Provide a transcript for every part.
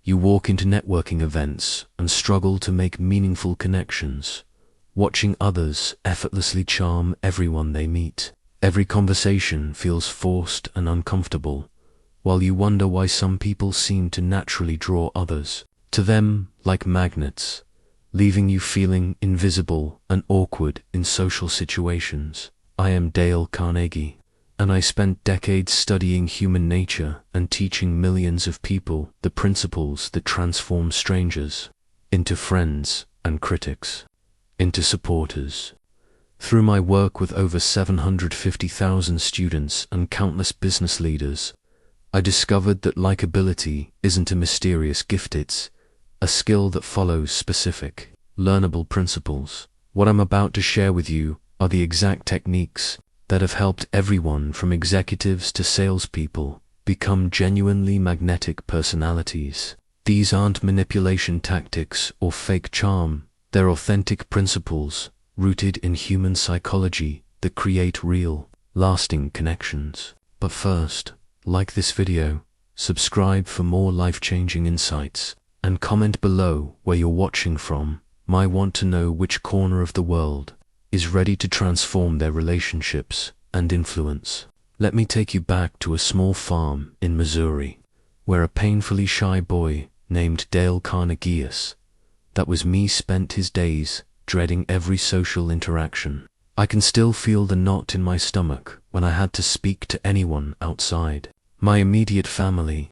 You walk into networking events and struggle to make meaningful connections, watching others effortlessly charm everyone they meet. Every conversation feels forced and uncomfortable, while you wonder why some people seem to naturally draw others to them like magnets, leaving you feeling invisible and awkward in social situations. I am Dale Carnegie, and I spent decades studying human nature and teaching millions of people the principles that transform strangers into friends and critics, into supporters. Through my work with over 750,000 students and countless business leaders, I discovered that likability isn't a mysterious gift, it's a skill that follows specific, learnable principles. What I'm about to share with you are the exact techniques that have helped everyone from executives to salespeople become genuinely magnetic personalities. These aren't manipulation tactics or fake charm, they're authentic principles rooted in human psychology that create real, lasting connections. But first, like this video, subscribe for more life-changing insights, and comment below where you're watching from. I want to know which corner of the world is ready to transform their relationships and influence. Let me take you back to a small farm in Missouri, where a painfully shy boy named Dale Carnegie, that was me, spent his days dreading every social interaction. I can still feel the knot in my stomach when I had to speak to anyone outside my immediate family.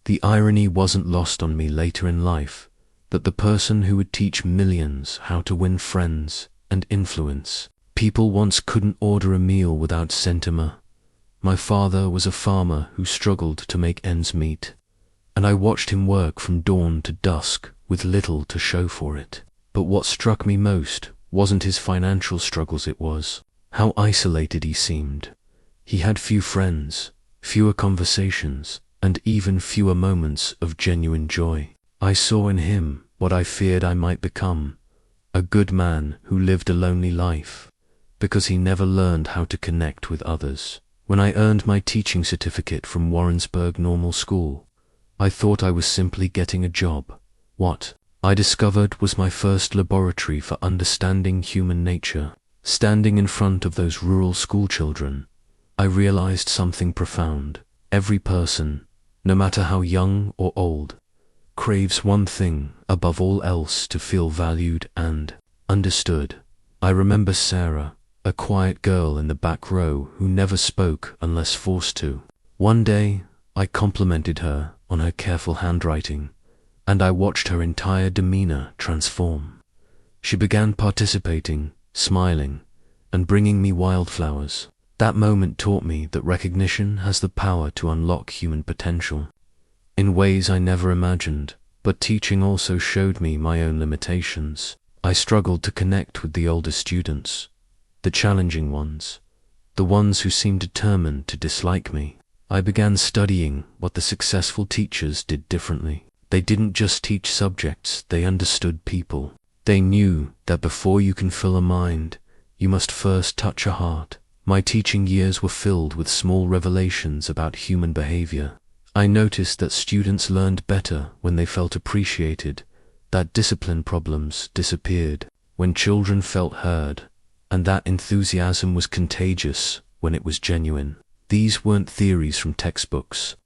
The irony wasn't lost on me later in life that the person who would teach millions how to win friends and influence people once couldn't order a meal without sentiment. My father was a farmer who struggled to make ends meet, and I watched him work from dawn to dusk with little to show for it. But what struck me most wasn't his financial struggles, it was how isolated he seemed. He had few friends, fewer conversations, and even fewer moments of genuine joy. I saw in him what I feared I might become, a good man who lived a lonely life, because he never learned how to connect with others. When I earned my teaching certificate from Warrensburg Normal School, I thought I was simply getting a job. What I discovered was my first laboratory for understanding human nature. Standing in front of those rural school children, I realized something profound. Every person, no matter how young or old, craves one thing above all else: to feel valued and understood. I remember Sarah, a quiet girl in the back row who never spoke unless forced to. One day, I complimented her on her careful handwriting, and I watched her entire demeanor transform. She began participating, smiling, and bringing me wildflowers. That moment taught me that recognition has the power to unlock human potential in ways I never imagined, but teaching also showed me my own limitations. I struggled to connect with the older students, the challenging ones, the ones who seemed determined to dislike me. I began studying what the successful teachers did differently. They didn't just teach subjects, they understood people. They knew that before you can fill a mind, you must first touch a heart. My teaching years were filled with small revelations about human behavior. I noticed that students learned better when they felt appreciated, that discipline problems disappeared when children felt heard, and that enthusiasm was contagious when it was genuine. These weren't theories from textbooks.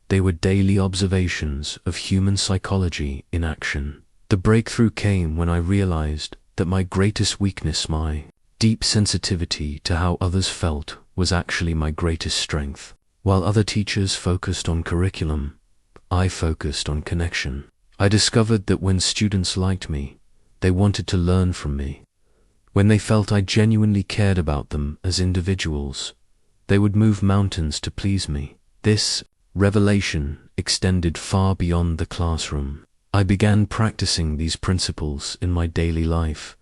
They were daily observations of human psychology in action. The breakthrough came when I realized that my greatest weakness, my deep sensitivity to how others felt, was actually my greatest strength. While other teachers focused on curriculum, I focused on connection. I discovered that when students liked me, they wanted to learn from me. When they felt I genuinely cared about them as individuals, they would move mountains to please me. This revelation extended far beyond the classroom. I began practicing these principles in my daily life,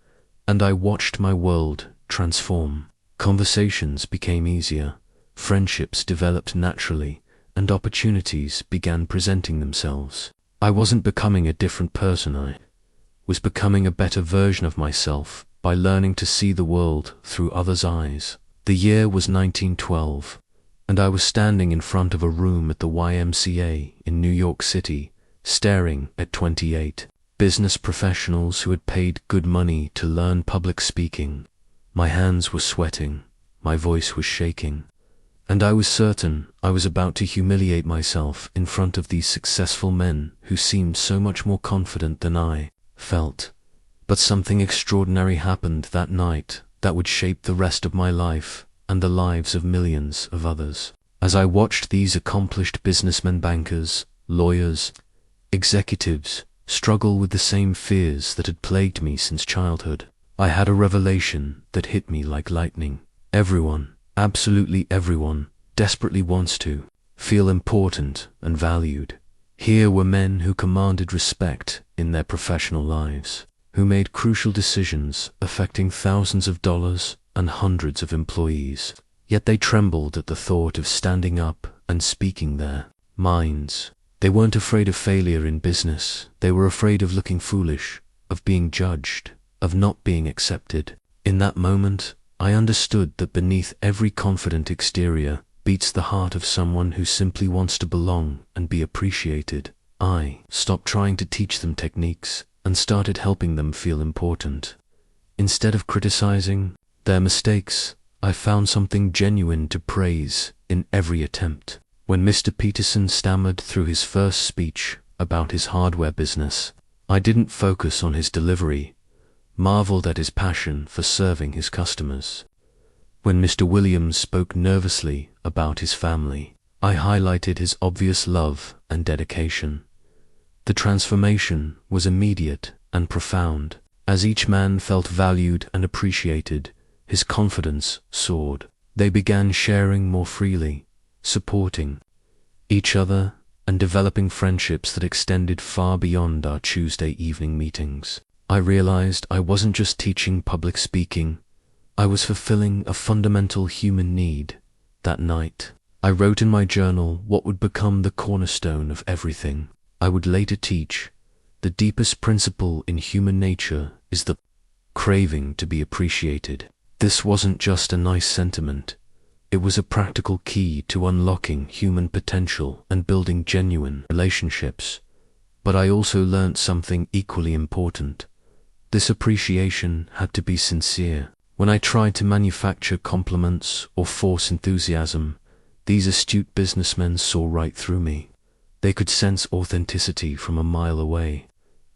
and I watched my world transform. Conversations became easier, friendships developed naturally, and opportunities began presenting themselves. I wasn't becoming a different person, I was becoming a better version of myself by learning to see the world through others' eyes. The year was 1912, and I was standing in front of a room at the YMCA in New York City, staring at 28 business professionals who had paid good money to learn public speaking. My hands were sweating, my voice was shaking, and I was certain I was about to humiliate myself in front of these successful men who seemed so much more confident than I felt. But something extraordinary happened that night that would shape the rest of my life and the lives of millions of others. As I watched these accomplished businessmen, bankers, lawyers, executives struggle with the same fears that had plagued me since childhood, I had a revelation that hit me like lightning. Everyone, absolutely everyone, desperately wants to feel important and valued. Here were men who commanded respect in their professional lives, who made crucial decisions affecting thousands of dollars and hundreds of employees. Yet they trembled at the thought of standing up and speaking their minds. They weren't afraid of failure in business. They were afraid of looking foolish, of being judged, of not being accepted. In that moment, I understood that beneath every confident exterior beats the heart of someone who simply wants to belong and be appreciated. I stopped trying to teach them techniques and started helping them feel important. Instead of criticizing their mistakes, I found something genuine to praise in every attempt. When Mr. Peterson stammered through his first speech about his hardware business, I didn't focus on his delivery, marveled at his passion for serving his customers. When Mr. Williams spoke nervously about his family, I highlighted his obvious love and dedication. The transformation was immediate and profound. As each man felt valued and appreciated, his confidence soared. They began sharing more freely, supporting each other, and developing friendships that extended far beyond our Tuesday evening meetings. I realized I wasn't just teaching public speaking, I was fulfilling a fundamental human need. That night, I wrote in my journal what would become the cornerstone of everything I would later teach. The deepest principle in human nature is the craving to be appreciated. This wasn't just a nice sentiment. It was a practical key to unlocking human potential and building genuine relationships. But I also learnt something equally important. This appreciation had to be sincere. When I tried to manufacture compliments or force enthusiasm, these astute businessmen saw right through me. They could sense authenticity from a mile away,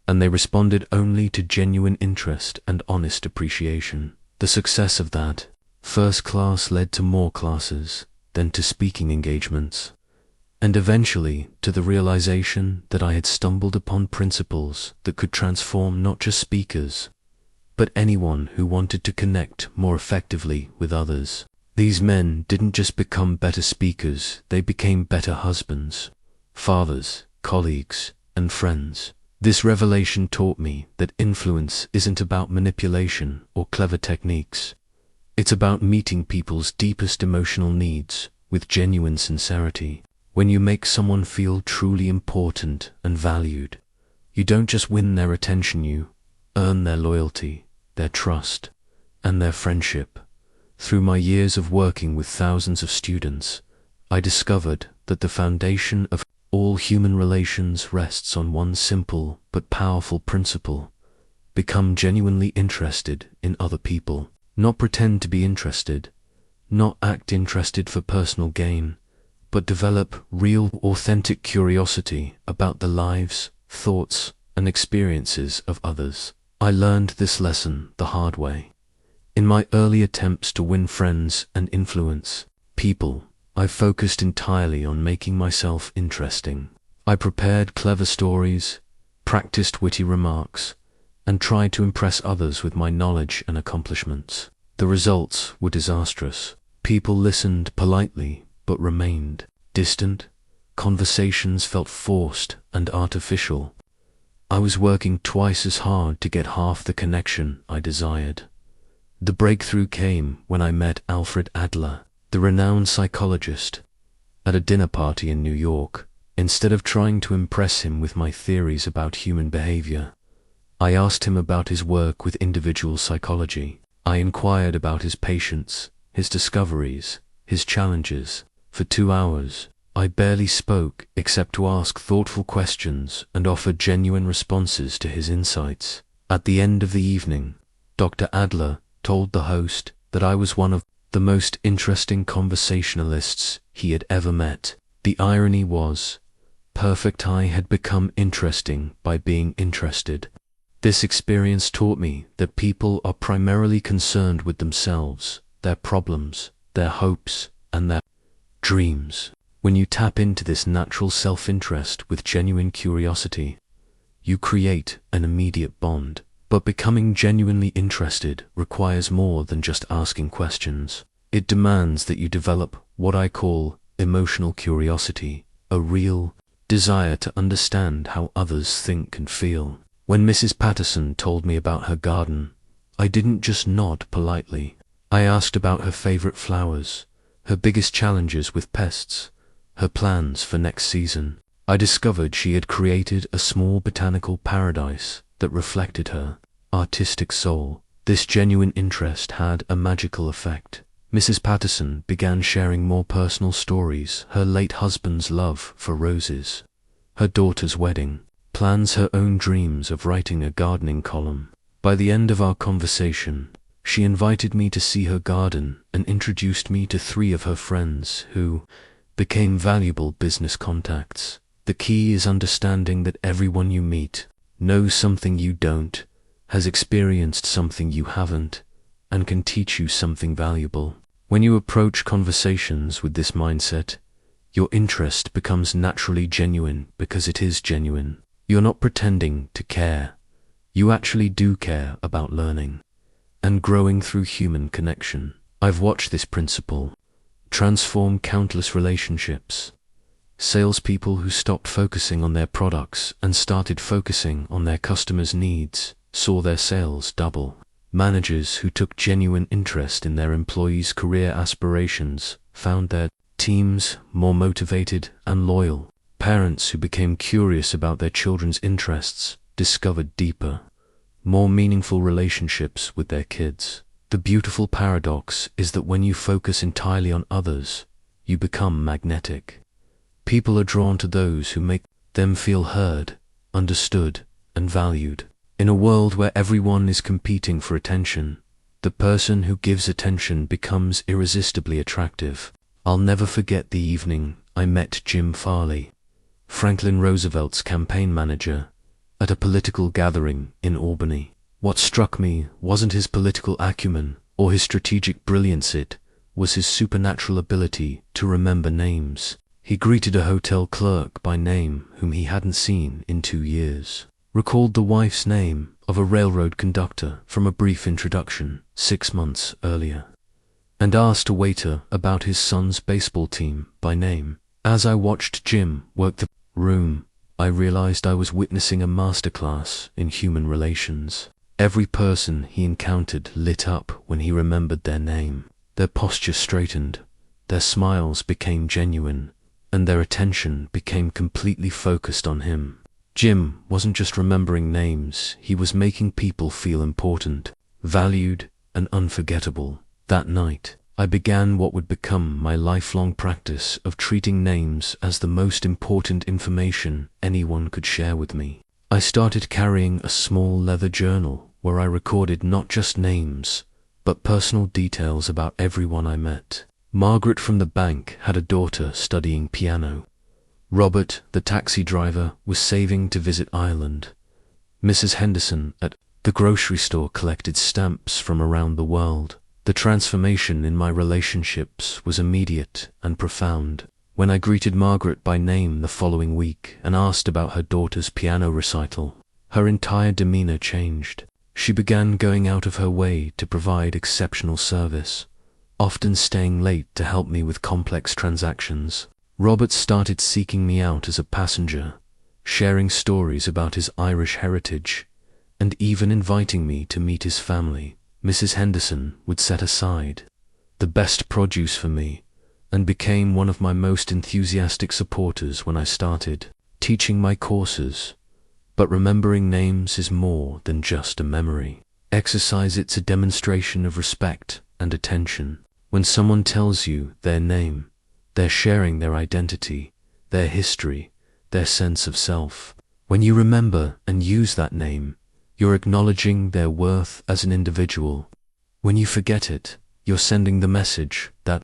and they responded only to genuine interest and honest appreciation. The success of that first class led to more classes, then to speaking engagements, and eventually to the realization that I had stumbled upon principles that could transform not just speakers, but anyone who wanted to connect more effectively with others. These men didn't just become better speakers, they became better husbands, fathers, colleagues, and friends. This revelation taught me that influence isn't about manipulation or clever techniques. It's about meeting people's deepest emotional needs with genuine sincerity. When you make someone feel truly important and valued, you don't just win their attention, you earn their loyalty, their trust, and their friendship. Through my years of working with thousands of students, I discovered that the foundation of all human relations rests on one simple but powerful principle: become genuinely interested in other people. Not pretend to be interested, not act interested for personal gain, but develop real, authentic curiosity about the lives, thoughts, and experiences of others. I learned this lesson the hard way. In my early attempts to win friends and influence people, I focused entirely on making myself interesting. I prepared clever stories, practiced witty remarks, and tried to impress others with my knowledge and accomplishments. The results were disastrous. People listened politely, but remained distant. Conversations felt forced and artificial. I was working twice as hard to get half the connection I desired. The breakthrough came when I met Alfred Adler, the renowned psychologist, at a dinner party in New York. Instead of trying to impress him with my theories about human behavior, I asked him about his work with individual psychology. I inquired about his patients, his discoveries, his challenges. For 2 hours, I barely spoke except to ask thoughtful questions and offer genuine responses to his insights. At the end of the evening, Dr. Adler told the host that I was one of the most interesting conversationalists he had ever met. The irony was, Perfect I had become interesting by being interested. This experience taught me that people are primarily concerned with themselves, their problems, their hopes, and their dreams. When you tap into this natural self-interest with genuine curiosity, you create an immediate bond. But becoming genuinely interested requires more than just asking questions. It demands that you develop what I call emotional curiosity, a real desire to understand how others think and feel. When Mrs. Patterson told me about her garden, I didn't just nod politely. I asked about her favorite flowers, her biggest challenges with pests, her plans for next season. I discovered she had created a small botanical paradise that reflected her artistic soul. This genuine interest had a magical effect. Mrs. Patterson began sharing more personal stories: her late husband's love for roses, her daughter's wedding, plans, her own dreams of writing a gardening column. By the end of our conversation, she invited me to see her garden and introduced me to 3 of her friends who became valuable business contacts. The key is understanding that everyone you meet knows something you don't, has experienced something you haven't, and can teach you something valuable. When you approach conversations with this mindset, your interest becomes naturally genuine because it is genuine. You're not pretending to care. You actually do care about learning and growing through human connection. I've watched this principle transform countless relationships. Salespeople who stopped focusing on their products and started focusing on their customers' needs saw their sales double. Managers who took genuine interest in their employees' career aspirations found their teams more motivated and loyal. Parents who became curious about their children's interests discovered deeper, more meaningful relationships with their kids. The beautiful paradox is that when you focus entirely on others, you become magnetic. People are drawn to those who make them feel heard, understood, and valued. In a world where everyone is competing for attention, the person who gives attention becomes irresistibly attractive. I'll never forget the evening I met Jim Farley, Franklin Roosevelt's campaign manager, at a political gathering in Albany. What struck me wasn't his political acumen or his strategic brilliance, it was his supernatural ability to remember names. He greeted a hotel clerk by name whom he hadn't seen in 2 years, recalled the wife's name of a railroad conductor from a brief introduction 6 months earlier, and asked a waiter about his son's baseball team by name. As I watched Jim work the room, I realized I was witnessing a masterclass in human relations. Every person he encountered lit up when he remembered their name. Their posture straightened, their smiles became genuine, and their attention became completely focused on him. Jim wasn't just remembering names, he was making people feel important, valued, and unforgettable. That night, I began what would become my lifelong practice of treating names as the most important information anyone could share with me. I started carrying a small leather journal where I recorded not just names, but personal details about everyone I met. Margaret from the bank had a daughter studying piano. Robert, the taxi driver, was saving to visit Ireland. Mrs. Henderson at the grocery store collected stamps from around the world. The transformation in my relationships was immediate and profound. When I greeted Margaret by name the following week and asked about her daughter's piano recital, her entire demeanor changed. She began going out of her way to provide exceptional service, often staying late to help me with complex transactions. Robert started seeking me out as a passenger, sharing stories about his Irish heritage, and even inviting me to meet his family. Mrs. Henderson would set aside the best produce for me and became one of my most enthusiastic supporters when I started teaching my courses. But remembering names is more than just a memory. Exercise, it's a demonstration of respect and attention. When someone tells you their name, They're sharing their identity, their history, their sense of self. When you remember and use that name, you're acknowledging their worth as an individual. When you forget it, you're sending the message that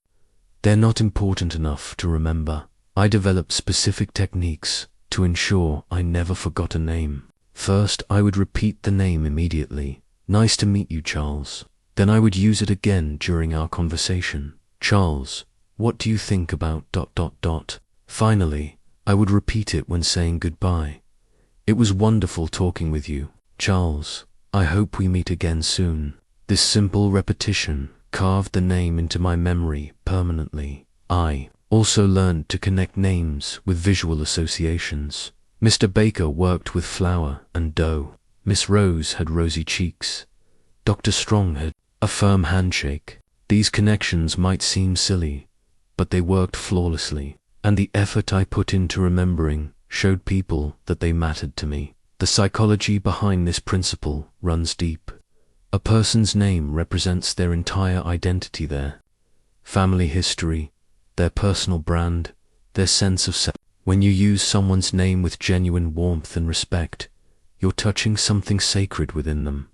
they're not important enough to remember. I developed specific techniques to ensure I never forgot a name. First, I would repeat the name immediately. Nice to meet you, Charles. Then I would use it again during our conversation. Charles, what do you think about ... Finally, I would repeat it when saying goodbye. It was wonderful talking with you, Charles. I hope we meet again soon. This simple repetition carved the name into my memory permanently. I also learned to connect names with visual associations. Mr. Baker worked with flour and dough. Miss Rose had rosy cheeks. Dr. Strong had a firm handshake. These connections might seem silly, but they worked flawlessly, and the effort I put into remembering showed people that they mattered to me. The psychology behind this principle runs deep. A person's name represents their entire identity, their family history, their personal brand, their sense of self. When you use someone's name with genuine warmth and respect, you're touching something sacred within them.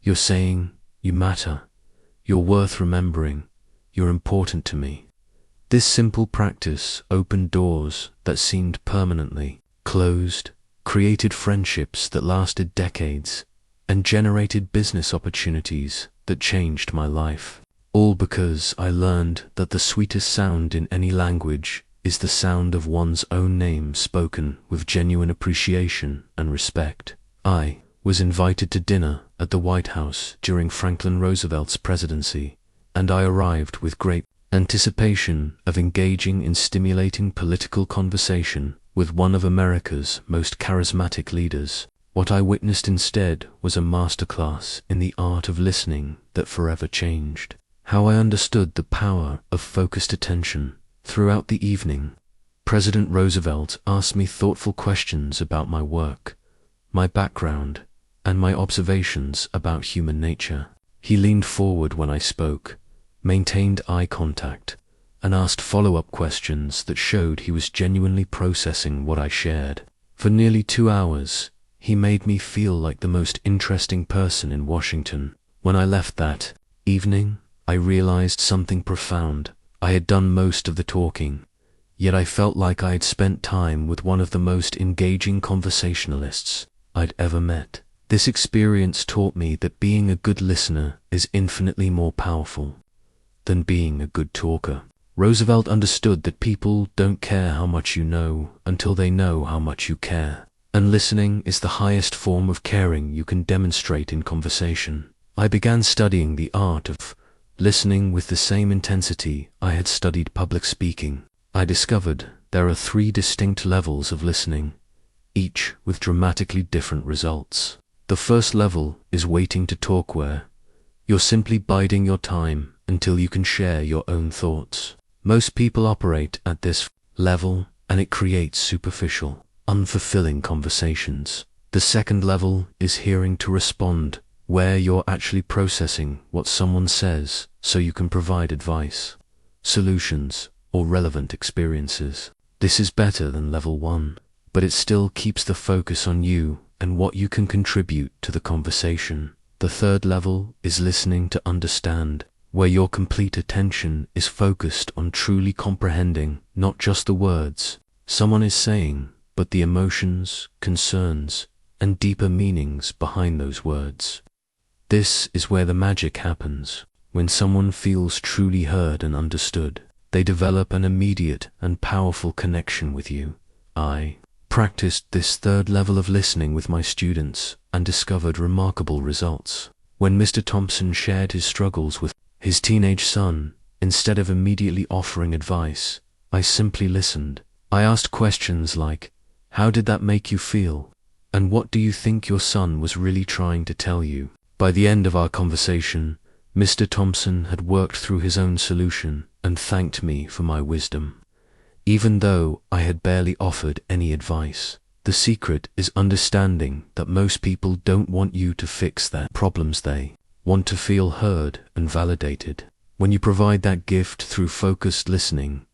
You're saying, you matter, you're worth remembering, you're important to me. This simple practice opened doors that seemed permanently closed, created friendships that lasted decades, and generated business opportunities that changed my life. All because I learned that the sweetest sound in any language is the sound of one's own name spoken with genuine appreciation and respect. I was invited to dinner at the White House during Franklin Roosevelt's presidency, and I arrived with great anticipation of engaging in stimulating political conversation with one of America's most charismatic leaders. What I witnessed instead was a masterclass in the art of listening that forever changed how I understood the power of focused attention. Throughout the evening, President Roosevelt asked me thoughtful questions about my work, my background, and my observations about human nature. He leaned forward when I spoke, maintained eye contact, and asked follow-up questions that showed he was genuinely processing what I shared. For nearly 2 hours, he made me feel like the most interesting person in Washington. When I left that evening, I realized something profound. I had done most of the talking, yet I felt like I had spent time with one of the most engaging conversationalists I'd ever met. This experience taught me that being a good listener is infinitely more powerful than being a good talker. Roosevelt understood that people don't care how much you know until they know how much you care, and listening is the highest form of caring you can demonstrate in conversation. I began studying the art of listening with the same intensity I had studied public speaking. I discovered there are 3 distinct levels of listening, each with dramatically different results. The first level is waiting to talk, where you're simply biding your time until you can share your own thoughts. Most people operate at this level, and it creates superficial, unfulfilling conversations. The second level is hearing to respond, where you're actually processing what someone says so you can provide advice, solutions, or relevant experiences. This is better than level 1, but it still keeps the focus on you and what you can contribute to the conversation. The third level is listening to understand, where your complete attention is focused on truly comprehending not just the words someone is saying, but the emotions, concerns, and deeper meanings behind those words. This is where the magic happens. When someone feels truly heard and understood, they develop an immediate and powerful connection with you. I practiced this third level of listening with my students and discovered remarkable results. When Mr. Thompson shared his struggles with his teenage son, instead of immediately offering advice, I simply listened. I asked questions like, "How did that make you feel? And what do you think your son was really trying to tell you?" By the end of our conversation, Mr. Thompson had worked through his own solution and thanked me for my wisdom, even though I had barely offered any advice. The secret is understanding that most people don't want you to fix their problems. They want to feel heard and validated. When you provide that gift through focused listening,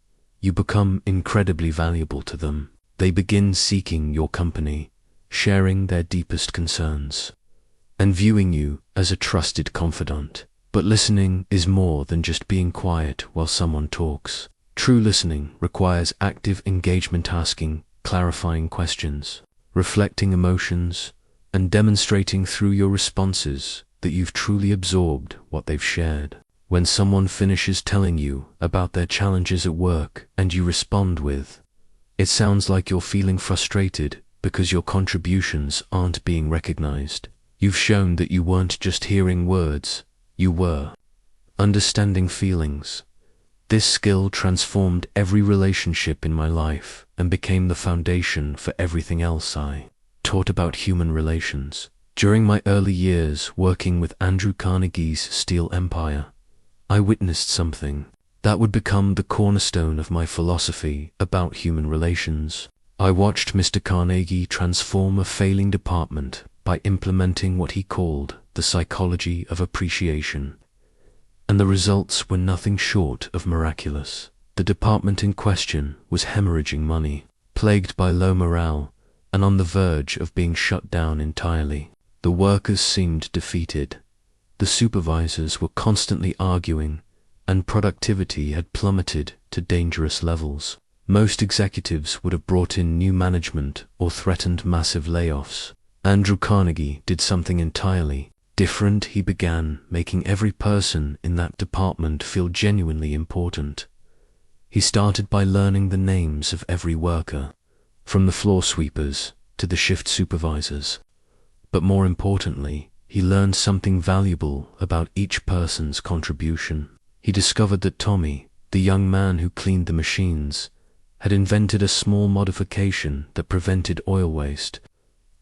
you become incredibly valuable to them. They begin seeking your company, sharing their deepest concerns, and viewing you as a trusted confidant. But listening is more than just being quiet while someone talks. True listening requires active engagement, asking clarifying questions, reflecting emotions, and demonstrating through your responses that you've truly absorbed what they've shared. When someone finishes telling you about their challenges at work and you respond with, "It sounds like you're feeling frustrated because your contributions aren't being recognized," you've shown that you weren't just hearing words, you were understanding feelings. This skill transformed every relationship in my life and became the foundation for everything else I taught about human relations. During my early years working with Dale Carnegie's Steel Empire, I witnessed something that would become the cornerstone of my philosophy about human relations. I watched Mr. Carnegie transform a failing department by implementing what he called the psychology of appreciation, and the results were nothing short of miraculous. The department in question was hemorrhaging money, plagued by low morale, and on the verge of being shut down entirely. The workers seemed defeated. The supervisors were constantly arguing, and productivity had plummeted to dangerous levels. Most executives would have brought in new management or threatened massive layoffs. Dale Carnegie did something entirely different. He began making every person in that department feel genuinely important. He started by learning the names of every worker, from the floor sweepers to the shift supervisors. But more importantly, he learned something valuable about each person's contribution. He discovered that Tommy, the young man who cleaned the machines, had invented a small modification that prevented oil waste.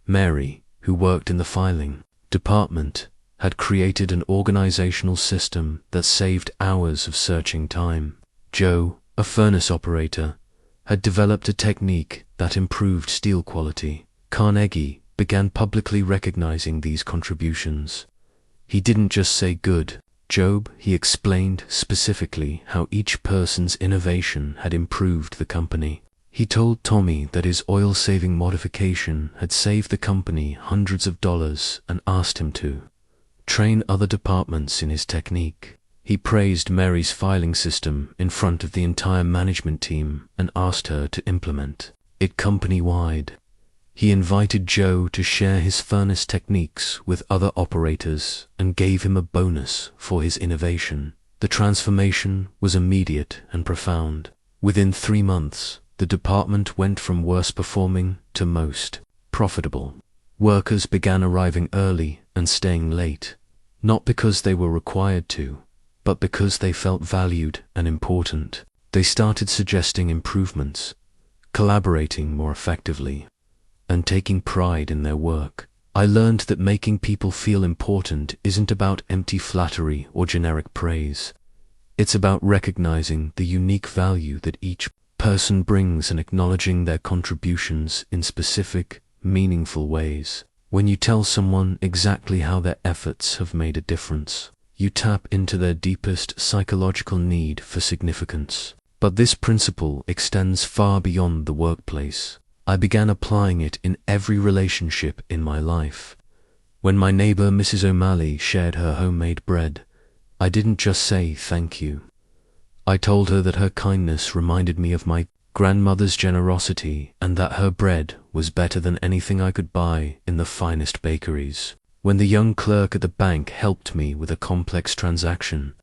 Mary, who worked in the filing department, had created an organizational system that saved hours of searching time. Joe, a furnace operator, had developed a technique that improved steel quality. Carnegie began publicly recognizing these contributions. He didn't just say good job, he explained specifically how each person's innovation had improved the company. He told Tommy that his oil-saving modification had saved the company hundreds of dollars and asked him to train other departments in his technique. He praised Mary's filing system in front of the entire management team and asked her to implement it company-wide. He invited Joe to share his furnace techniques with other operators and gave him a bonus for his innovation. The transformation was immediate and profound. Within 3 months, the department went from worst performing to most profitable. Workers began arriving early and staying late, not because they were required to, but because they felt valued and important. They started suggesting improvements, collaborating more effectively, and taking pride in their work. I learned that making people feel important isn't about empty flattery or generic praise. It's about recognizing the unique value that each person brings and acknowledging their contributions in specific, meaningful ways. When you tell someone exactly how their efforts have made a difference, you tap into their deepest psychological need for significance. But this principle extends far beyond the workplace. I began applying it in every relationship in my life. When my neighbor Mrs. O'Malley shared her homemade bread, I didn't just say thank you. I told her that her kindness reminded me of my grandmother's generosity and that her bread was better than anything I could buy in the finest bakeries. When the young clerk at the bank helped me with a complex transaction,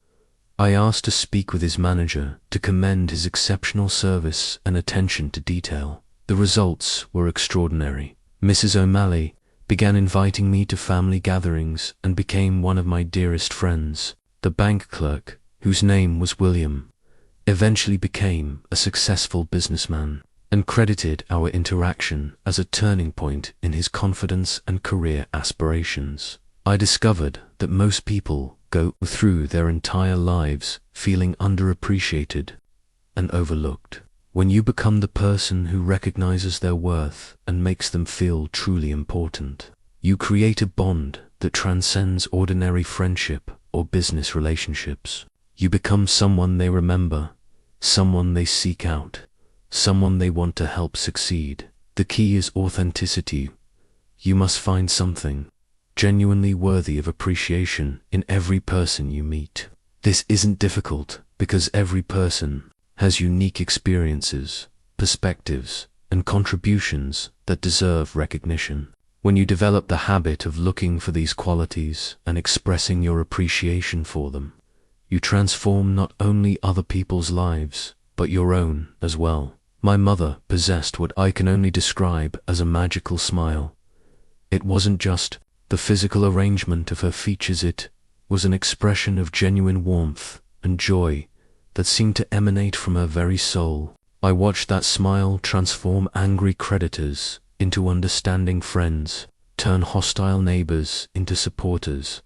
I asked to speak with his manager to commend his exceptional service and attention to detail. The results were extraordinary. Mrs. O'Malley began inviting me to family gatherings and became one of my dearest friends. The bank clerk, whose name was William, eventually became a successful businessman and credited our interaction as a turning point in his confidence and career aspirations. I discovered that most people go through their entire lives feeling underappreciated and overlooked. When you become the person who recognizes their worth and makes them feel truly important, you create a bond that transcends ordinary friendship or business relationships. You become someone they remember, someone they seek out, someone they want to help succeed. The key is authenticity. You must find something genuinely worthy of appreciation in every person you meet. This isn't difficult because every person has unique experiences, perspectives, and contributions that deserve recognition. When you develop the habit of looking for these qualities and expressing your appreciation for them, you transform not only other people's lives, but your own as well. My mother possessed what I can only describe as a magical smile. It wasn't just the physical arrangement of her features, it was an expression of genuine warmth and joy that seemed to emanate from her very soul. I watched that smile transform angry creditors into understanding friends, turn hostile neighbors into supporters,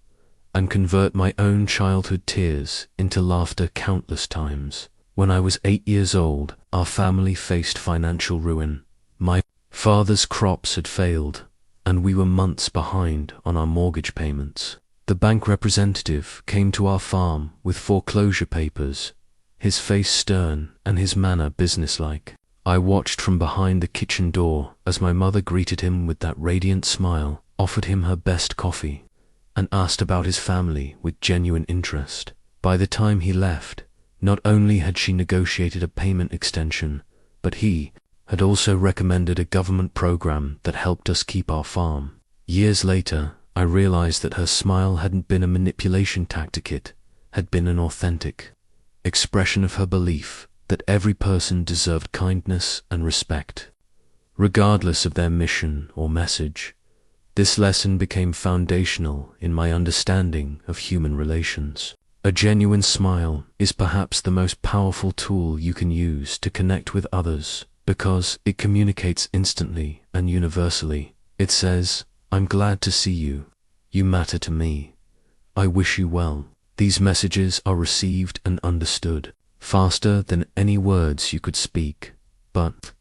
and convert my own childhood tears into laughter countless times. When I was 8 years old, our family faced financial ruin. My father's crops had failed, and we were months behind on our mortgage payments. The bank representative came to our farm with foreclosure papers, his face stern and his manner businesslike. I watched from behind the kitchen door as my mother greeted him with that radiant smile, offered him her best coffee, and asked about his family with genuine interest. By the time he left, not only had she negotiated a payment extension, but he had also recommended a government program that helped us keep our farm. Years later, I realized that her smile hadn't been a manipulation tactic, it had been an authentic expression of her belief that every person deserved kindness and respect, regardless of their mission or message. This lesson became foundational in my understanding of human relations. A genuine smile is perhaps the most powerful tool you can use to connect with others because it communicates instantly and universally. It says, "I'm glad to see you. You matter to me. I wish you well." These messages are received and understood faster than any words you could speak. But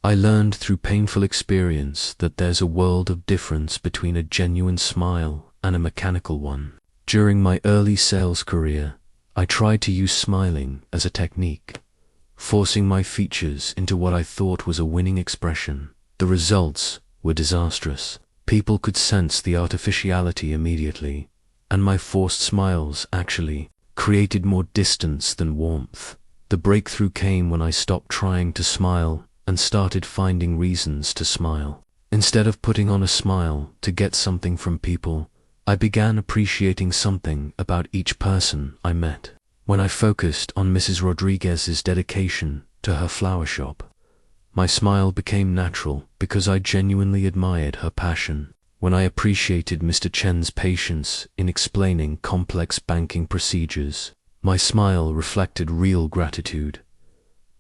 I learned through painful experience that there's a world of difference between a genuine smile and a mechanical one. During my early sales career, I tried to use smiling as a technique, forcing my features into what I thought was a winning expression. The results were disastrous. People could sense the artificiality immediately, and my forced smiles actually created more distance than warmth. The breakthrough came when I stopped trying to smile and started finding reasons to smile. Instead of putting on a smile to get something from people, I began appreciating something about each person I met. When I focused on Mrs. Rodriguez's dedication to her flower shop, my smile became natural because I genuinely admired her passion. When I appreciated Mr. Chen's patience in explaining complex banking procedures, my smile reflected real gratitude.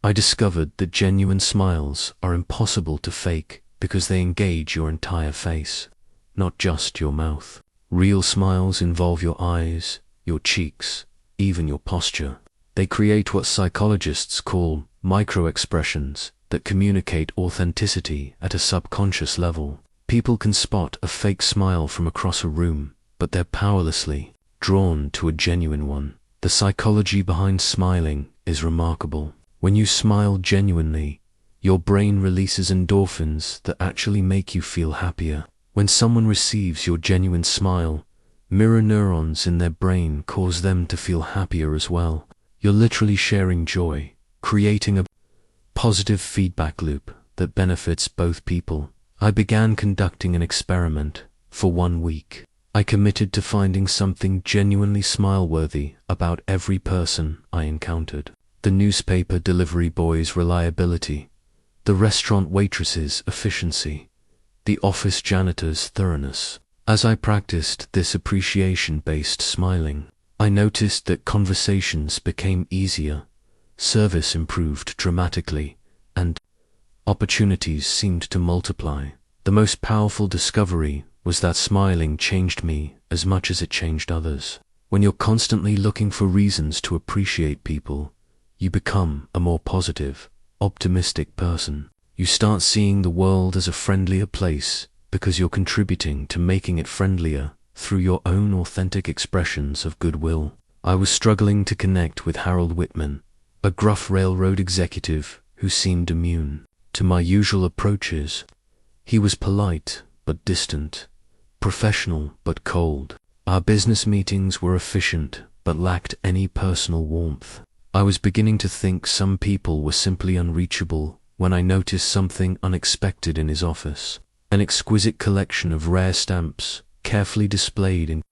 I discovered that genuine smiles are impossible to fake because they engage your entire face, not just your mouth. Real smiles involve your eyes, your cheeks, even your posture. They create what psychologists call micro-expressions that communicate authenticity at a subconscious level. People can spot a fake smile from across a room, but they're powerlessly drawn to a genuine one. The psychology behind smiling is remarkable. When you smile genuinely, your brain releases endorphins that actually make you feel happier. When someone receives your genuine smile, mirror neurons in their brain cause them to feel happier as well. You're literally sharing joy, creating a positive feedback loop that benefits both people. I began conducting an experiment. For 1 week, I committed to finding something genuinely smile-worthy about every person I encountered. The newspaper delivery boy's reliability, the restaurant waitress's efficiency, the office janitor's thoroughness. As I practiced this appreciation-based smiling, I noticed that conversations became easier, service improved dramatically, and opportunities seemed to multiply. The most powerful discovery was that smiling changed me as much as it changed others. When you're constantly looking for reasons to appreciate people, you become a more positive, optimistic person. You start seeing the world as a friendlier place because you're contributing to making it friendlier through your own authentic expressions of goodwill. I was struggling to connect with Harold Whitman, a gruff railroad executive who seemed immune to my usual approaches. He was polite but distant, professional but cold. Our business meetings were efficient but lacked any personal warmth. I was beginning to think some people were simply unreachable when I noticed something unexpected in his office. An exquisite collection of rare stamps, carefully displayed in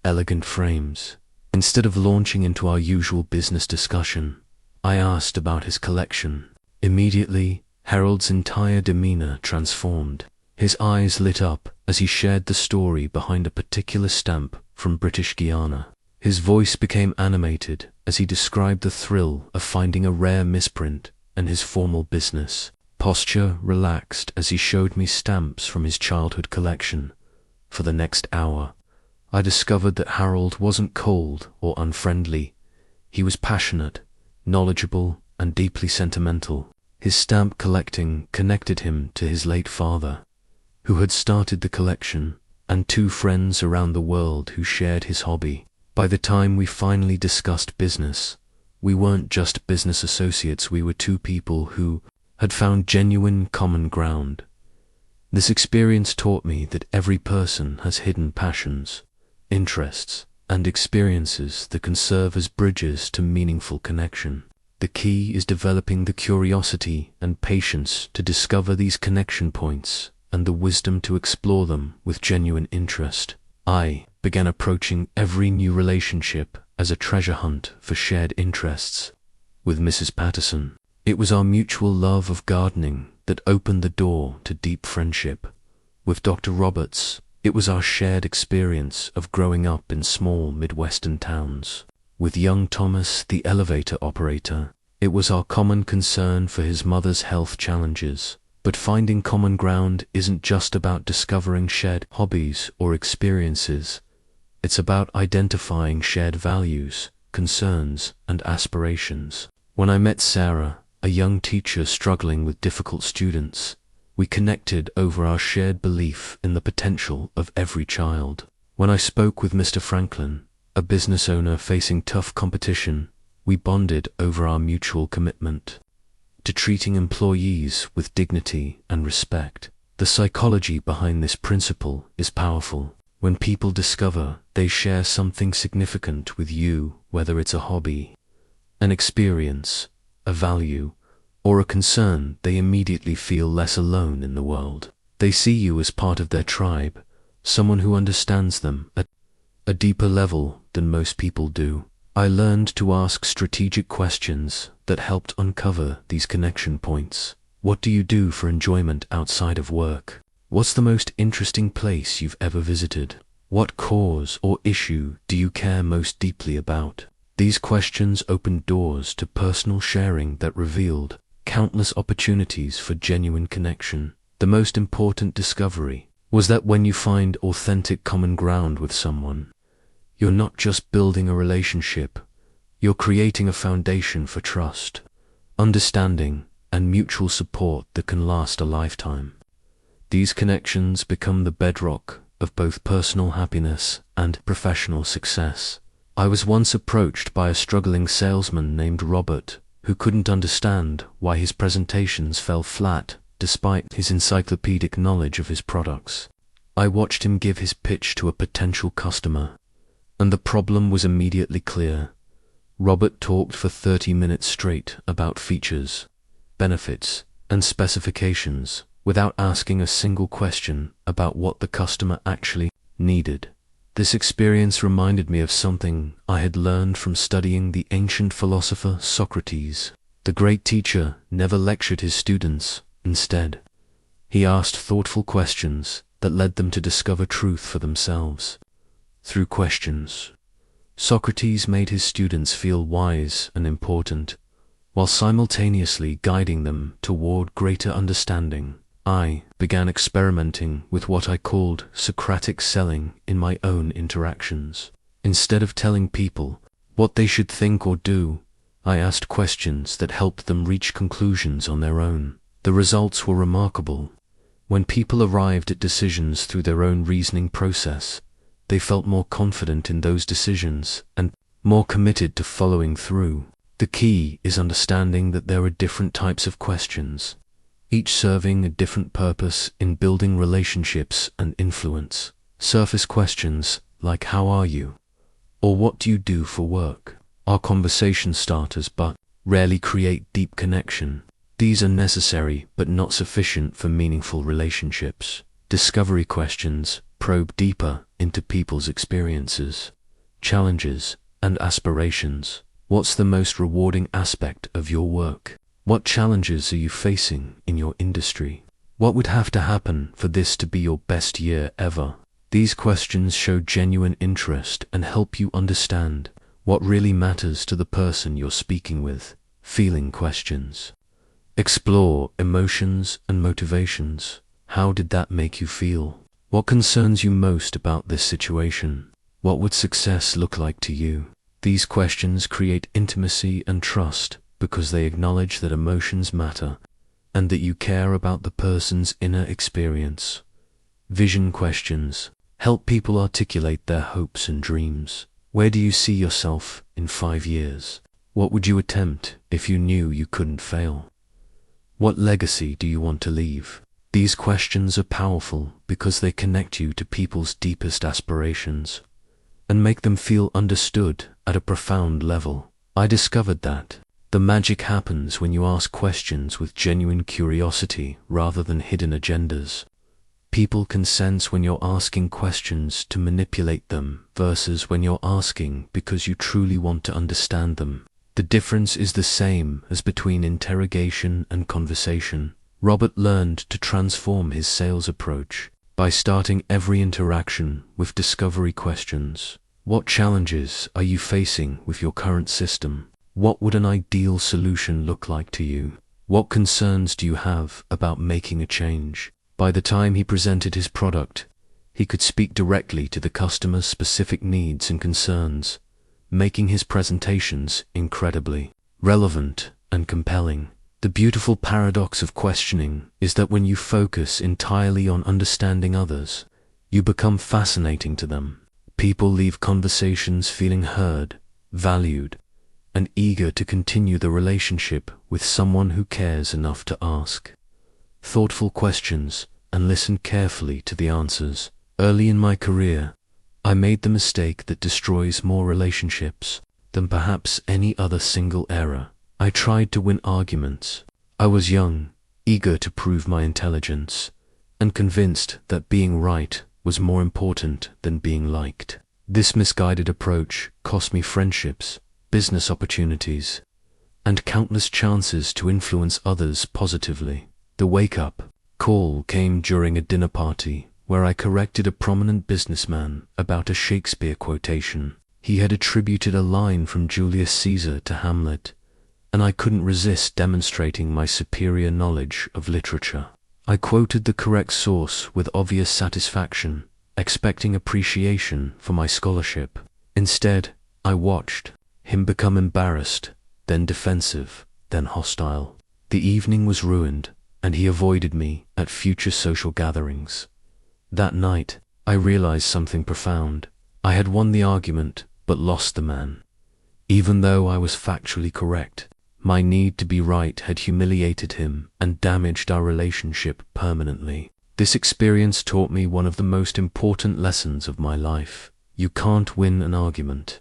elegant frames. Instead of launching into our usual business discussion, I asked about his collection. Immediately, Harold's entire demeanor transformed. His eyes lit up as he shared the story behind a particular stamp from British Guiana. His voice became animated as he described the thrill of finding a rare misprint and his formal business. Posture relaxed as he showed me stamps from his childhood collection. For the next hour, I discovered that Harold wasn't cold or unfriendly. He was passionate, knowledgeable, and deeply sentimental. His stamp collecting connected him to his late father, who had started the collection, and 2 friends around the world who shared his hobby. By the time we finally discussed business, we weren't just business associates, we were 2 people who had found genuine common ground. This experience taught me that every person has hidden passions, interests, and experiences that can serve as bridges to meaningful connection. The key is developing the curiosity and patience to discover these connection points and the wisdom to explore them with genuine interest. I began approaching every new relationship as a treasure hunt for shared interests. With Mrs. Patterson, it was our mutual love of gardening that opened the door to deep friendship. With Dr. Roberts, it was our shared experience of growing up in small Midwestern towns. With young Thomas, the elevator operator, it was our common concern for his mother's health challenges. But finding common ground isn't just about discovering shared hobbies or experiences. It's about identifying shared values, concerns, and aspirations. When I met Sarah, a young teacher struggling with difficult students, we connected over our shared belief in the potential of every child. When I spoke with Mr. Franklin, a business owner facing tough competition, we bonded over our mutual commitment to treating employees with dignity and respect. The psychology behind this principle is powerful. When people discover they share something significant with you, whether it's a hobby, an experience, a value, or a concern, they immediately feel less alone in the world. They see you as part of their tribe, someone who understands them at a deeper level than most people do. I learned to ask strategic questions that helped uncover these connection points. What do you do for enjoyment outside of work? What's the most interesting place you've ever visited? What cause or issue do you care most deeply about? These questions opened doors to personal sharing that revealed countless opportunities for genuine connection. The most important discovery was that when you find authentic common ground with someone, you're not just building a relationship, you're creating a foundation for trust, understanding, and mutual support that can last a lifetime. These connections become the bedrock of both personal happiness and professional success. I was once approached by a struggling salesman named Robert, who couldn't understand why his presentations fell flat despite his encyclopedic knowledge of his products. I watched him give his pitch to a potential customer, and the problem was immediately clear. Robert talked for 30 minutes straight about features, benefits, and specifications without asking a single question about what the customer actually needed. This experience reminded me of something I had learned from studying the ancient philosopher Socrates. The great teacher never lectured his students. Instead, he asked thoughtful questions that led them to discover truth for themselves. Through questions, Socrates made his students feel wise and important, while simultaneously guiding them toward greater understanding. I began experimenting with what I called Socratic selling in my own interactions. Instead of telling people what they should think or do, I asked questions that helped them reach conclusions on their own. The results were remarkable. When people arrived at decisions through their own reasoning process, they felt more confident in those decisions and more committed to following through. The key is understanding that there are different types of questions, each serving a different purpose in building relationships and influence. Surface questions like "How are you?" or "What do you do for work?" are conversation starters but rarely create deep connection. These are necessary but not sufficient for meaningful relationships. Discovery questions probe deeper into people's experiences, challenges, and aspirations. What's the most rewarding aspect of your work? What challenges are you facing in your industry? What would have to happen for this to be your best year ever? These questions show genuine interest and help you understand what really matters to the person you're speaking with. Feeling questions explore emotions and motivations. How did that make you feel? What concerns you most about this situation? What would success look like to you? These questions create intimacy and trust because they acknowledge that emotions matter and that you care about the person's inner experience. Vision questions help people articulate their hopes and dreams. Where do you see yourself in 5 years? What would you attempt if you knew you couldn't fail? What legacy do you want to leave? These questions are powerful because they connect you to people's deepest aspirations and make them feel understood at a profound level. I discovered that the magic happens when you ask questions with genuine curiosity rather than hidden agendas. People can sense when you're asking questions to manipulate them versus when you're asking because you truly want to understand them. The difference is the same as between interrogation and conversation. Robert learned to transform his sales approach by starting every interaction with discovery questions. What challenges are you facing with your current system? What would an ideal solution look like to you? What concerns do you have about making a change? By the time he presented his product, he could speak directly to the customer's specific needs and concerns, making his presentations incredibly relevant and compelling. The beautiful paradox of questioning is that when you focus entirely on understanding others, you become fascinating to them. People leave conversations feeling heard, valued, and eager to continue the relationship with someone who cares enough to ask thoughtful questions and listen carefully to the answers. Early in my career, I made the mistake that destroys more relationships than perhaps any other single error. I tried to win arguments. I was young, eager to prove my intelligence, and convinced that being right was more important than being liked. This misguided approach cost me friendships, business opportunities, and countless chances to influence others positively. The wake-up call came during a dinner party where I corrected a prominent businessman about a Shakespeare quotation. He had attributed a line from Julius Caesar to Hamlet, and I couldn't resist demonstrating my superior knowledge of literature. I quoted the correct source with obvious satisfaction, expecting appreciation for my scholarship. Instead, I watched him become embarrassed, then defensive, then hostile. The evening was ruined, and he avoided me at future social gatherings. That night, I realized something profound. I had won the argument, but lost the man. Even though I was factually correct, my need to be right had humiliated him and damaged our relationship permanently. This experience taught me one of the most important lessons of my life. You can't win an argument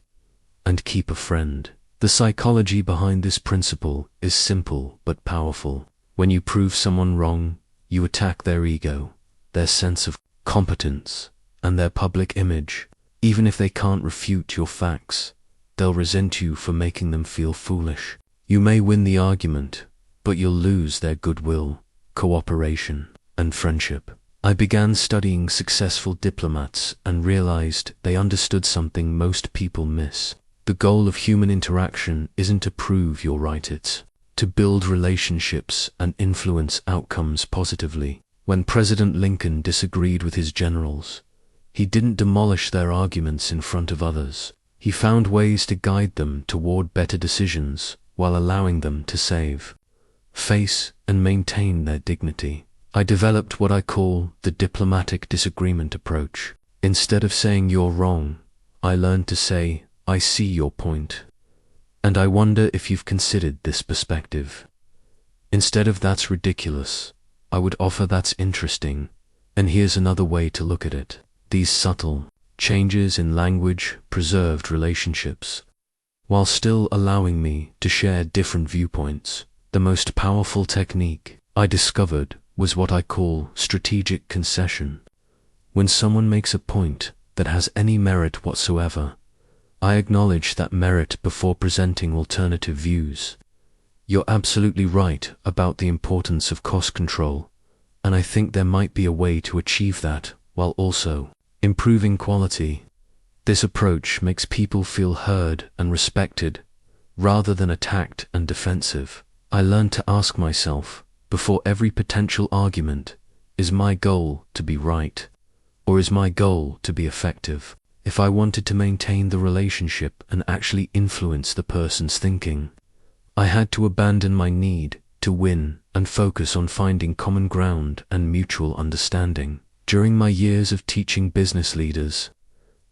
and keep a friend. The psychology behind this principle is simple but powerful. When you prove someone wrong, you attack their ego, their sense of competence, and their public image. Even if they can't refute your facts, they'll resent you for making them feel foolish. You may win the argument, but you'll lose their goodwill, cooperation, and friendship. I began studying successful diplomats and realized they understood something most people miss. The goal of human interaction isn't to prove you're right, it's to build relationships and influence outcomes positively. When President Lincoln disagreed with his generals, he didn't demolish their arguments in front of others. He found ways to guide them toward better decisions while allowing them to save, face, and maintain their dignity. I developed what I call the diplomatic disagreement approach. Instead of saying "you're wrong," I learned to say "I see your point," And I wonder if you've considered this perspective. Instead of "that's ridiculous," I would offer "that's interesting." And here's another way to look at it. These subtle changes in language preserved relationships, while still allowing me to share different viewpoints. The most powerful technique I discovered was what I call strategic concession. When someone makes a point that has any merit whatsoever, I acknowledge that merit before presenting alternative views. You're absolutely right about the importance of cost control, and I think there might be a way to achieve that while also improving quality. This approach makes people feel heard and respected, rather than attacked and defensive. I learned to ask myself, before every potential argument, is my goal to be right, or is my goal to be effective? If I wanted to maintain the relationship and actually influence the person's thinking, I had to abandon my need to win and focus on finding common ground and mutual understanding. During my years of teaching business leaders,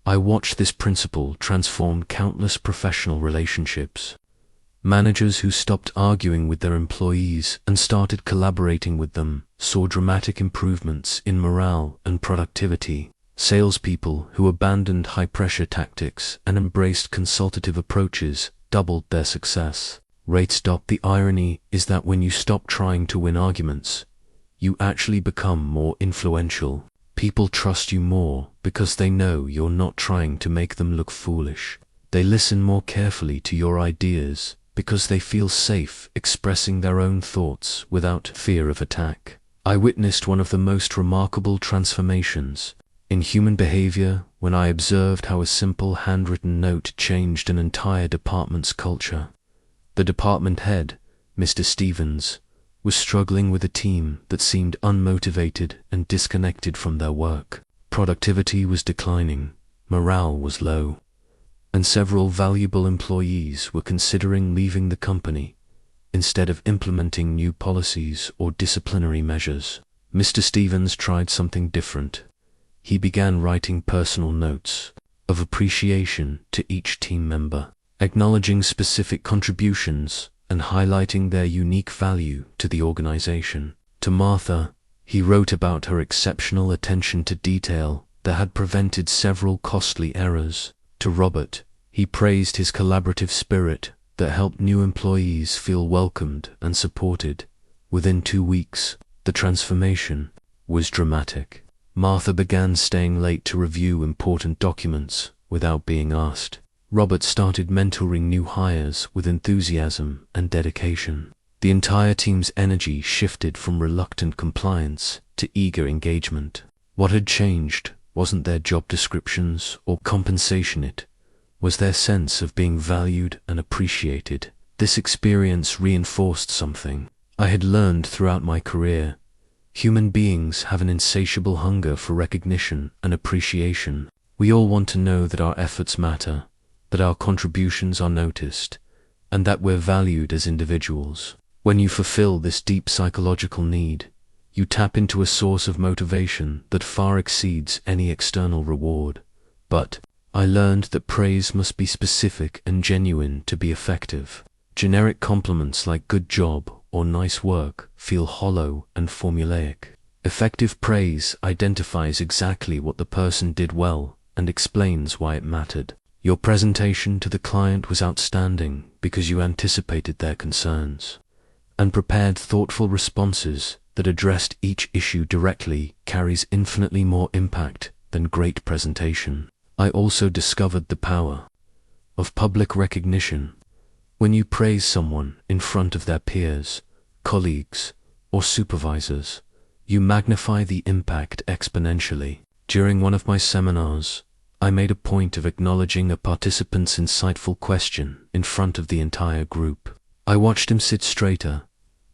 I watched this principle transform countless professional relationships. Managers who stopped arguing with their employees and started collaborating with them saw dramatic improvements in morale and productivity. Salespeople who abandoned high-pressure tactics and embraced consultative approaches doubled their success rates. The irony is that when you stop trying to win arguments, you actually become more influential. People trust you more because they know you're not trying to make them look foolish. They listen more carefully to your ideas because they feel safe expressing their own thoughts without fear of attack. I witnessed one of the most remarkable transformations in human behavior when I observed how a simple handwritten note changed an entire department's culture. The department head, Mr. Stevens, was struggling with a team that seemed unmotivated and disconnected from their work. Productivity was declining, morale was low, and several valuable employees were considering leaving the company instead of implementing new policies or disciplinary measures. Mr. Stevens tried something different. He began writing personal notes of appreciation to each team member, acknowledging specific contributions and highlighting their unique value to the organization. To Martha, he wrote about her exceptional attention to detail that had prevented several costly errors. To Robert, he praised his collaborative spirit that helped new employees feel welcomed and supported. Within 2 weeks, the transformation was dramatic. Martha began staying late to review important documents without being asked. Robert started mentoring new hires with enthusiasm and dedication. The entire team's energy shifted from reluctant compliance to eager engagement. What had changed wasn't their job descriptions or compensation, it was their sense of being valued and appreciated. This experience reinforced something I had learned throughout my career. Human beings have an insatiable hunger for recognition and appreciation. We all want to know that our efforts matter, that our contributions are noticed, and that we're valued as individuals. When you fulfill this deep psychological need, you tap into a source of motivation that far exceeds any external reward. But I learned that praise must be specific and genuine to be effective. Generic compliments like "good job" or "nice work" feel hollow and formulaic. Effective praise identifies exactly what the person did well and explains why it mattered. Your presentation to the client was outstanding because you anticipated their concerns and prepared thoughtful responses that addressed each issue directly. Carries infinitely more impact than great presentation. I also discovered the power of public recognition. When you praise someone in front of their peers, colleagues, or supervisors, you magnify the impact exponentially. During one of my seminars, I made a point of acknowledging a participant's insightful question in front of the entire group. I watched him sit straighter,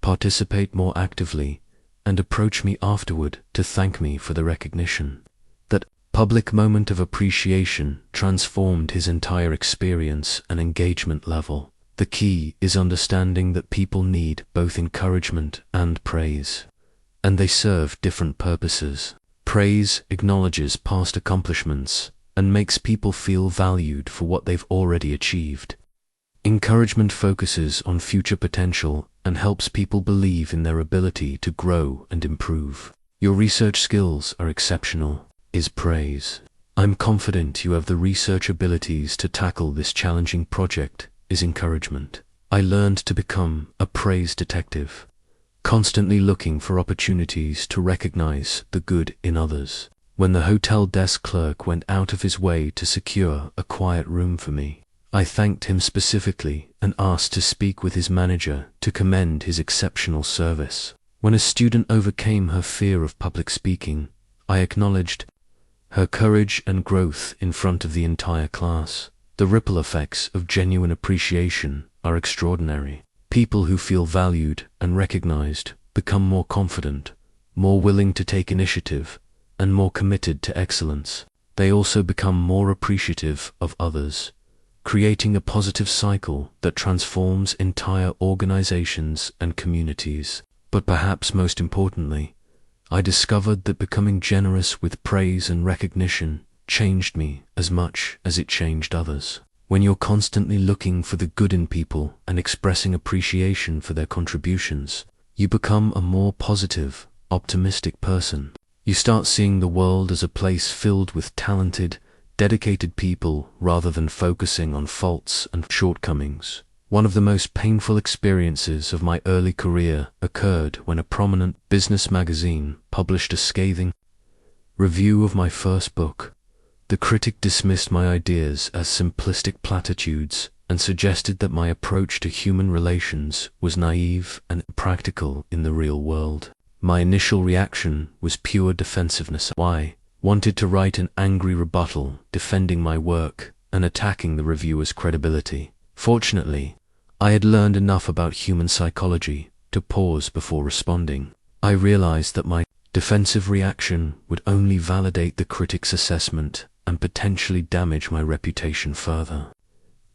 participate more actively, and approach me afterward to thank me for the recognition. That public moment of appreciation transformed his entire experience and engagement level. The key is understanding that people need both encouragement and praise, and they serve different purposes. Praise acknowledges past accomplishments and makes people feel valued for what they've already achieved. Encouragement focuses on future potential and helps people believe in their ability to grow and improve. Your research skills are exceptional, is praise. I'm confident you have the research abilities to tackle this challenging project, is encouragement. I learned to become a praise detective, constantly looking for opportunities to recognize the good in others. When the hotel desk clerk went out of his way to secure a quiet room for me, I thanked him specifically and asked to speak with his manager to commend his exceptional service. When a student overcame her fear of public speaking, I acknowledged her courage and growth in front of the entire class. The ripple effects of genuine appreciation are extraordinary. People who feel valued and recognized become more confident, more willing to take initiative, and more committed to excellence. They also become more appreciative of others, creating a positive cycle that transforms entire organizations and communities. But perhaps most importantly, I discovered that becoming generous with praise and recognition changed me as much as it changed others. When you're constantly looking for the good in people and expressing appreciation for their contributions, you become a more positive, optimistic person. You start seeing the world as a place filled with talented, dedicated people rather than focusing on faults and shortcomings. One of the most painful experiences of my early career occurred when a prominent business magazine published a scathing review of my first book. The critic dismissed my ideas as simplistic platitudes and suggested that my approach to human relations was naive and impractical in the real world. My initial reaction was pure defensiveness. I wanted to write an angry rebuttal defending my work and attacking the reviewer's credibility. Fortunately, I had learned enough about human psychology to pause before responding. I realized that my defensive reaction would only validate the critic's assessment and potentially damage my reputation further.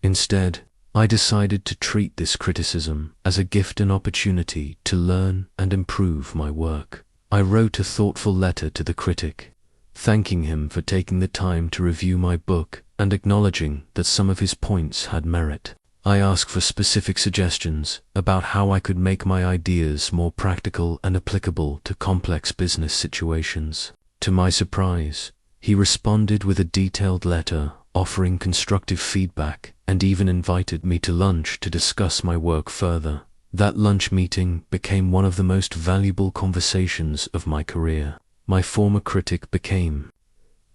Instead, I decided to treat this criticism as a gift and opportunity to learn and improve my work. I wrote a thoughtful letter to the critic, thanking him for taking the time to review my book and acknowledging that some of his points had merit. I asked for specific suggestions about how I could make my ideas more practical and applicable to complex business situations. To my surprise, he responded with a detailed letter offering constructive feedback and even invited me to lunch to discuss my work further. That lunch meeting became one of the most valuable conversations of my career. My former critic became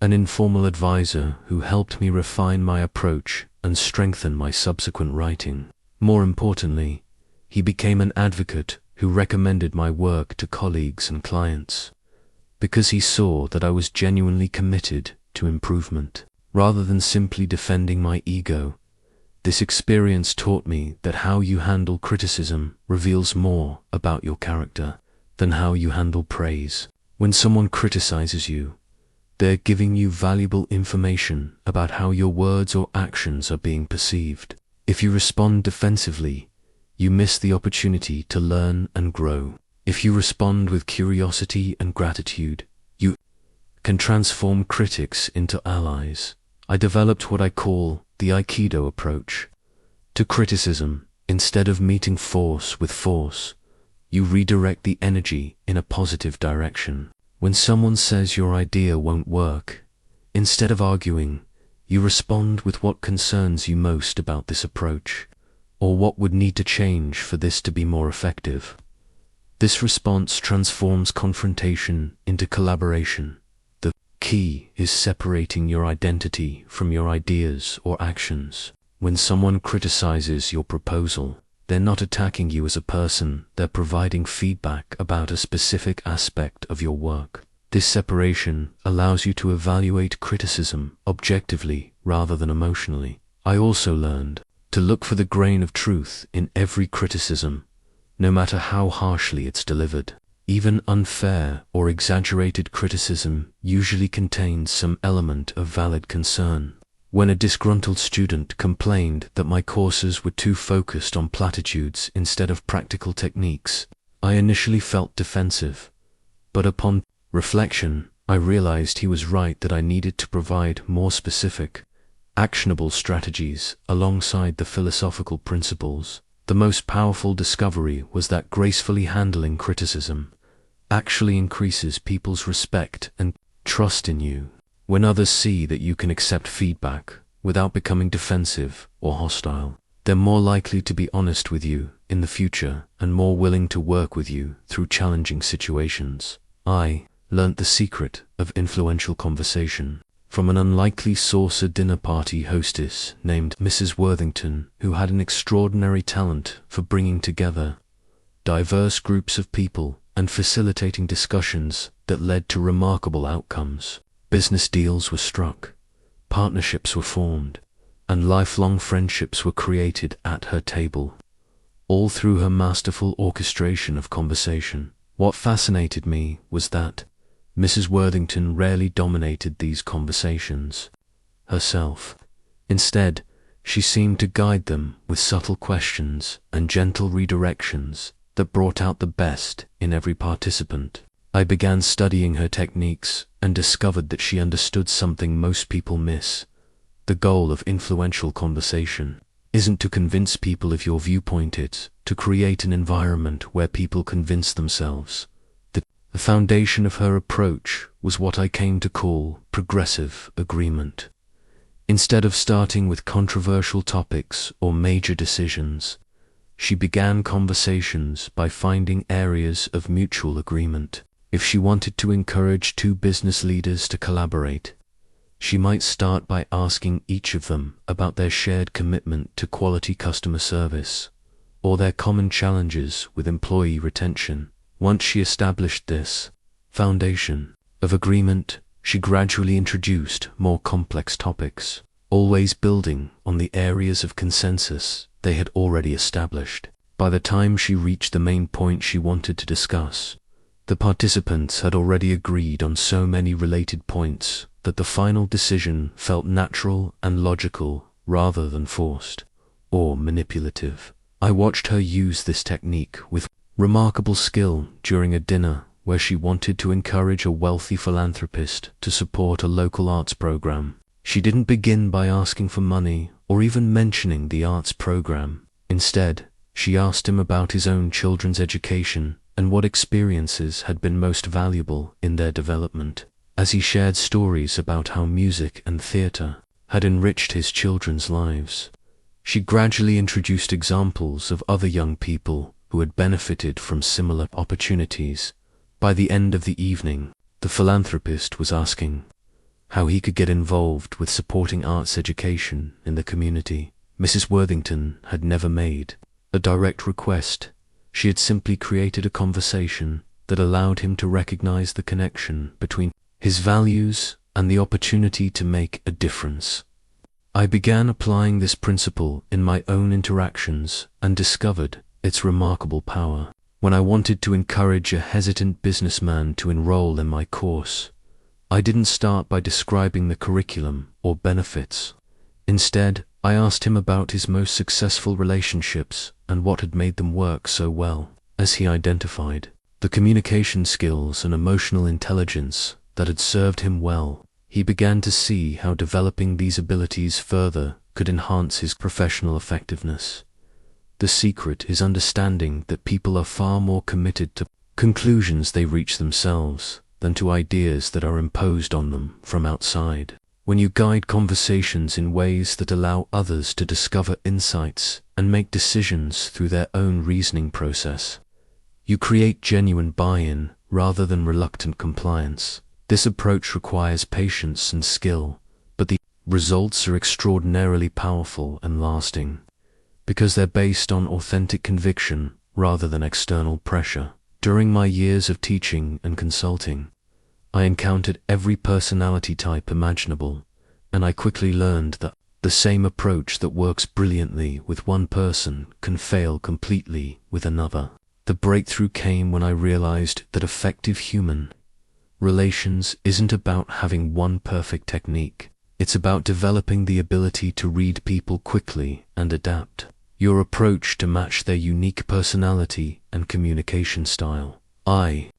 an informal advisor who helped me refine my approach and strengthen my subsequent writing. More importantly, he became an advocate who recommended my work to colleagues and clients, because he saw that I was genuinely committed to improvement. Rather than simply defending my ego, this experience taught me that how you handle criticism reveals more about your character than how you handle praise. When someone criticizes you, they're giving you valuable information about how your words or actions are being perceived. If you respond defensively, you miss the opportunity to learn and grow. If you respond with curiosity and gratitude, you can transform critics into allies. I developed what I call the Aikido approach to criticism. Instead of meeting force with force, you redirect the energy in a positive direction. When someone says your idea won't work, instead of arguing, you respond with what concerns you most about this approach, or what would need to change for this to be more effective. This response transforms confrontation into collaboration. The key is separating your identity from your ideas or actions. When someone criticizes your proposal, they're not attacking you as a person, they're providing feedback about a specific aspect of your work. This separation allows you to evaluate criticism objectively rather than emotionally. I also learned to look for the grain of truth in every criticism, no matter how harshly it's delivered. Even unfair or exaggerated criticism usually contains some element of valid concern. When a disgruntled student complained that my courses were too focused on platitudes instead of practical techniques, I initially felt defensive, but upon reflection, I realized he was right that I needed to provide more specific, actionable strategies alongside the philosophical principles. The most powerful discovery was that gracefully handling criticism actually increases people's respect and trust in you. When others see that you can accept feedback without becoming defensive or hostile, they're more likely to be honest with you in the future and more willing to work with you through challenging situations. I learnt the secret of influential conversation from an unlikely source, a dinner party hostess named Mrs. Worthington, who had an extraordinary talent for bringing together diverse groups of people and facilitating discussions that led to remarkable outcomes. Business deals were struck, partnerships were formed, and lifelong friendships were created at her table, all through her masterful orchestration of conversation. What fascinated me was that Mrs. Worthington rarely dominated these conversations herself. Instead, she seemed to guide them with subtle questions and gentle redirections that brought out the best in every participant. I began studying her techniques and discovered that she understood something most people miss. The goal of influential conversation isn't to convince people of your viewpoint, it's to create an environment where people convince themselves. The foundation of her approach was what I came to call progressive agreement. Instead of starting with controversial topics or major decisions, she began conversations by finding areas of mutual agreement. If she wanted to encourage two business leaders to collaborate, she might start by asking each of them about their shared commitment to quality customer service or their common challenges with employee retention. Once she established this foundation of agreement, she gradually introduced more complex topics, always building on the areas of consensus they had already established. By the time she reached the main point she wanted to discuss, the participants had already agreed on so many related points that the final decision felt natural and logical rather than forced or manipulative. I watched her use this technique with remarkable skill during a dinner where she wanted to encourage a wealthy philanthropist to support a local arts program. She didn't begin by asking for money or even mentioning the arts program. Instead, she asked him about his own children's education and what experiences had been most valuable in their development. As he shared stories about how music and theater had enriched his children's lives, she gradually introduced examples of other young people who had benefited from similar opportunities. By the end of the evening, the philanthropist was asking how he could get involved with supporting arts education in the community. Mrs. Worthington had never made a direct request. She had simply created a conversation that allowed him to recognize the connection between his values and the opportunity to make a difference. I began applying this principle in my own interactions and discovered its remarkable power. When I wanted to encourage a hesitant businessman to enroll in my course, I didn't start by describing the curriculum or benefits. Instead, I asked him about his most successful relationships and what had made them work so well. As he identified the communication skills and emotional intelligence that had served him well, he began to see how developing these abilities further could enhance his professional effectiveness. The secret is understanding that people are far more committed to conclusions they reach themselves than to ideas that are imposed on them from outside. When you guide conversations in ways that allow others to discover insights and make decisions through their own reasoning process, you create genuine buy-in rather than reluctant compliance. This approach requires patience and skill, but the results are extraordinarily powerful and lasting, because they're based on authentic conviction rather than external pressure. During my years of teaching and consulting, I encountered every personality type imaginable, and I quickly learned that the same approach that works brilliantly with one person can fail completely with another. The breakthrough came when I realized that effective human relations isn't about having one perfect technique. It's about developing the ability to read people quickly and adapt your approach to match their unique personality and communication style. I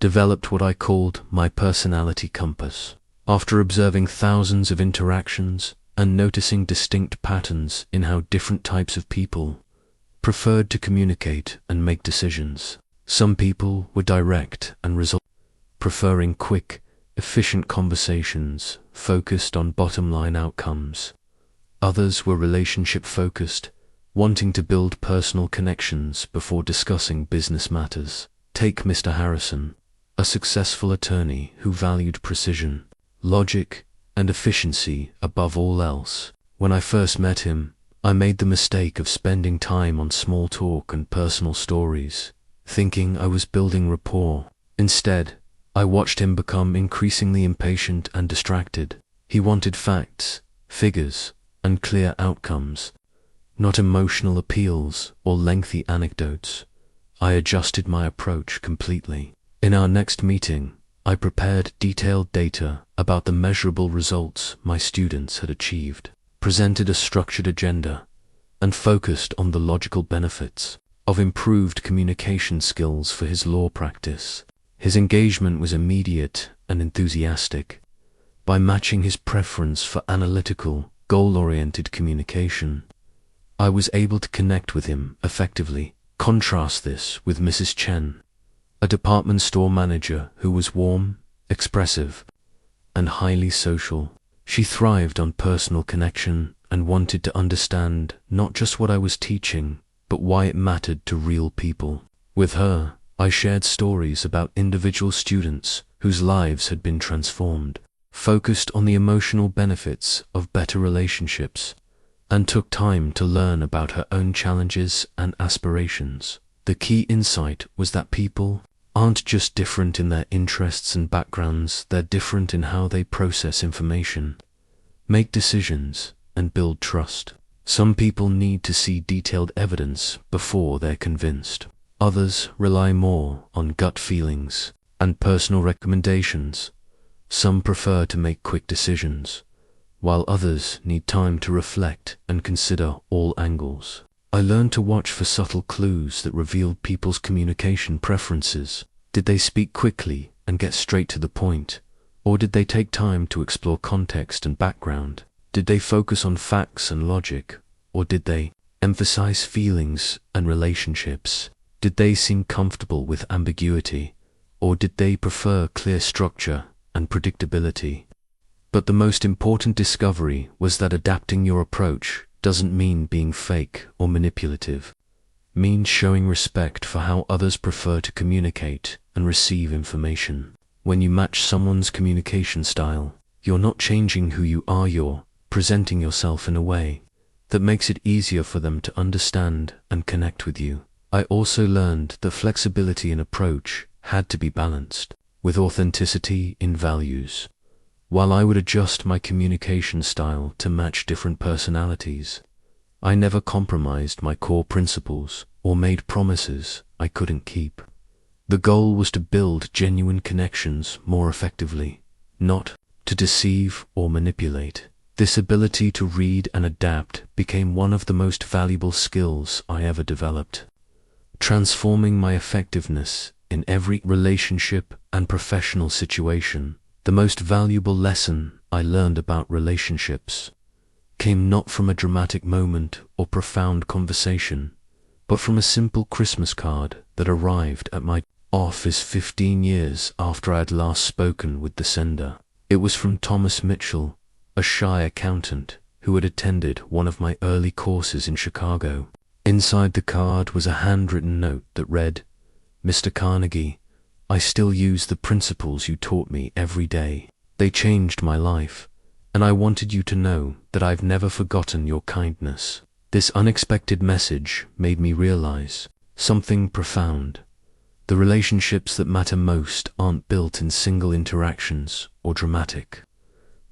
developed what I called my personality compass. After observing thousands of interactions and noticing distinct patterns in how different types of people preferred to communicate and make decisions. Some people were direct and result, preferring quick, efficient conversations focused on bottom-line outcomes. Others were relationship-focused, wanting to build personal connections before discussing business matters. Take Mr. Harrison, a successful attorney who valued precision, logic, and efficiency above all else. When I first met him, I made the mistake of spending time on small talk and personal stories, thinking I was building rapport. Instead, I watched him become increasingly impatient and distracted. He wanted facts, figures, and clear outcomes, not emotional appeals or lengthy anecdotes. I adjusted my approach completely. In our next meeting, I prepared detailed data about the measurable results my students had achieved, presented a structured agenda, and focused on the logical benefits of improved communication skills for his law practice. His engagement was immediate and enthusiastic. By matching his preference for analytical, goal-oriented communication, I was able to connect with him effectively. Contrast this with Mrs. Chen, a department store manager who was warm, expressive, and highly social. She thrived on personal connection and wanted to understand not just what I was teaching, but why it mattered to real people. With her, I shared stories about individual students whose lives had been transformed, focused on the emotional benefits of better relationships, and took time to learn about her own challenges and aspirations. The key insight was that people aren't just different in their interests and backgrounds, they're different in how they process information, make decisions, and build trust. Some people need to see detailed evidence before they're convinced. Others rely more on gut feelings and personal recommendations. Some prefer to make quick decisions, while others need time to reflect and consider all angles. I learned to watch for subtle clues that revealed people's communication preferences. Did they speak quickly and get straight to the point, or did they take time to explore context and background? Did they focus on facts and logic, or did they emphasize feelings and relationships? Did they seem comfortable with ambiguity, or did they prefer clear structure and predictability? But the most important discovery was that adapting your approach doesn't mean being fake or manipulative. It means showing respect for how others prefer to communicate and receive information. When you match someone's communication style, you're not changing who you are, you're presenting yourself in a way that makes it easier for them to understand and connect with you. I also learned that flexibility in approach had to be balanced with authenticity in values. While I would adjust my communication style to match different personalities, I never compromised my core principles or made promises I couldn't keep. The goal was to build genuine connections more effectively, not to deceive or manipulate. This ability to read and adapt became one of the most valuable skills I ever developed, transforming my effectiveness in every relationship and professional situation. The most valuable lesson I learned about relationships came not from a dramatic moment or profound conversation, but from a simple Christmas card that arrived at my office 15 years after I had last spoken with the sender. It was from Thomas Mitchell, a shy accountant who had attended one of my early courses in Chicago. Inside the card was a handwritten note that read, "Mr. Carnegie, I still use the principles you taught me every day. They changed my life, and I wanted you to know that I've never forgotten your kindness." This unexpected message made me realize something profound. The relationships that matter most aren't built in single interactions or dramatic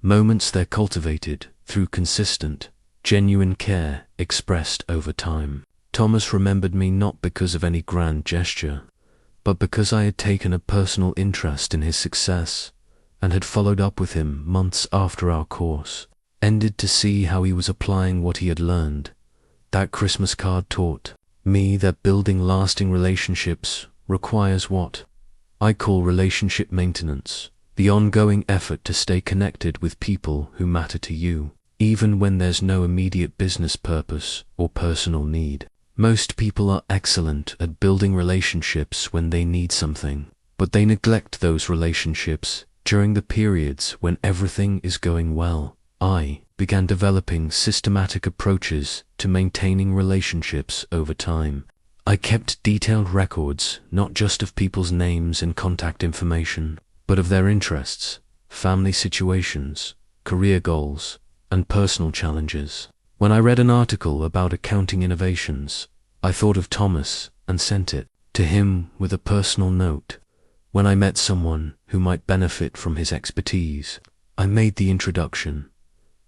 moments. They're cultivated through consistent, genuine care expressed over time. Thomas remembered me not because of any grand gesture, but because I had taken a personal interest in his success and had followed up with him months after our course ended to see how he was applying what he had learned. That Christmas card taught me that building lasting relationships requires what I call relationship maintenance, the ongoing effort to stay connected with people who matter to you, even when there's no immediate business purpose or personal need. Most people are excellent at building relationships when they need something, but they neglect those relationships during the periods when everything is going well. I began developing systematic approaches to maintaining relationships over time. I kept detailed records not just of people's names and contact information, but of their interests, family situations, career goals, and personal challenges. When I read an article about accounting innovations, I thought of Thomas and sent it to him with a personal note. When I met someone who might benefit from his expertise, I made the introduction.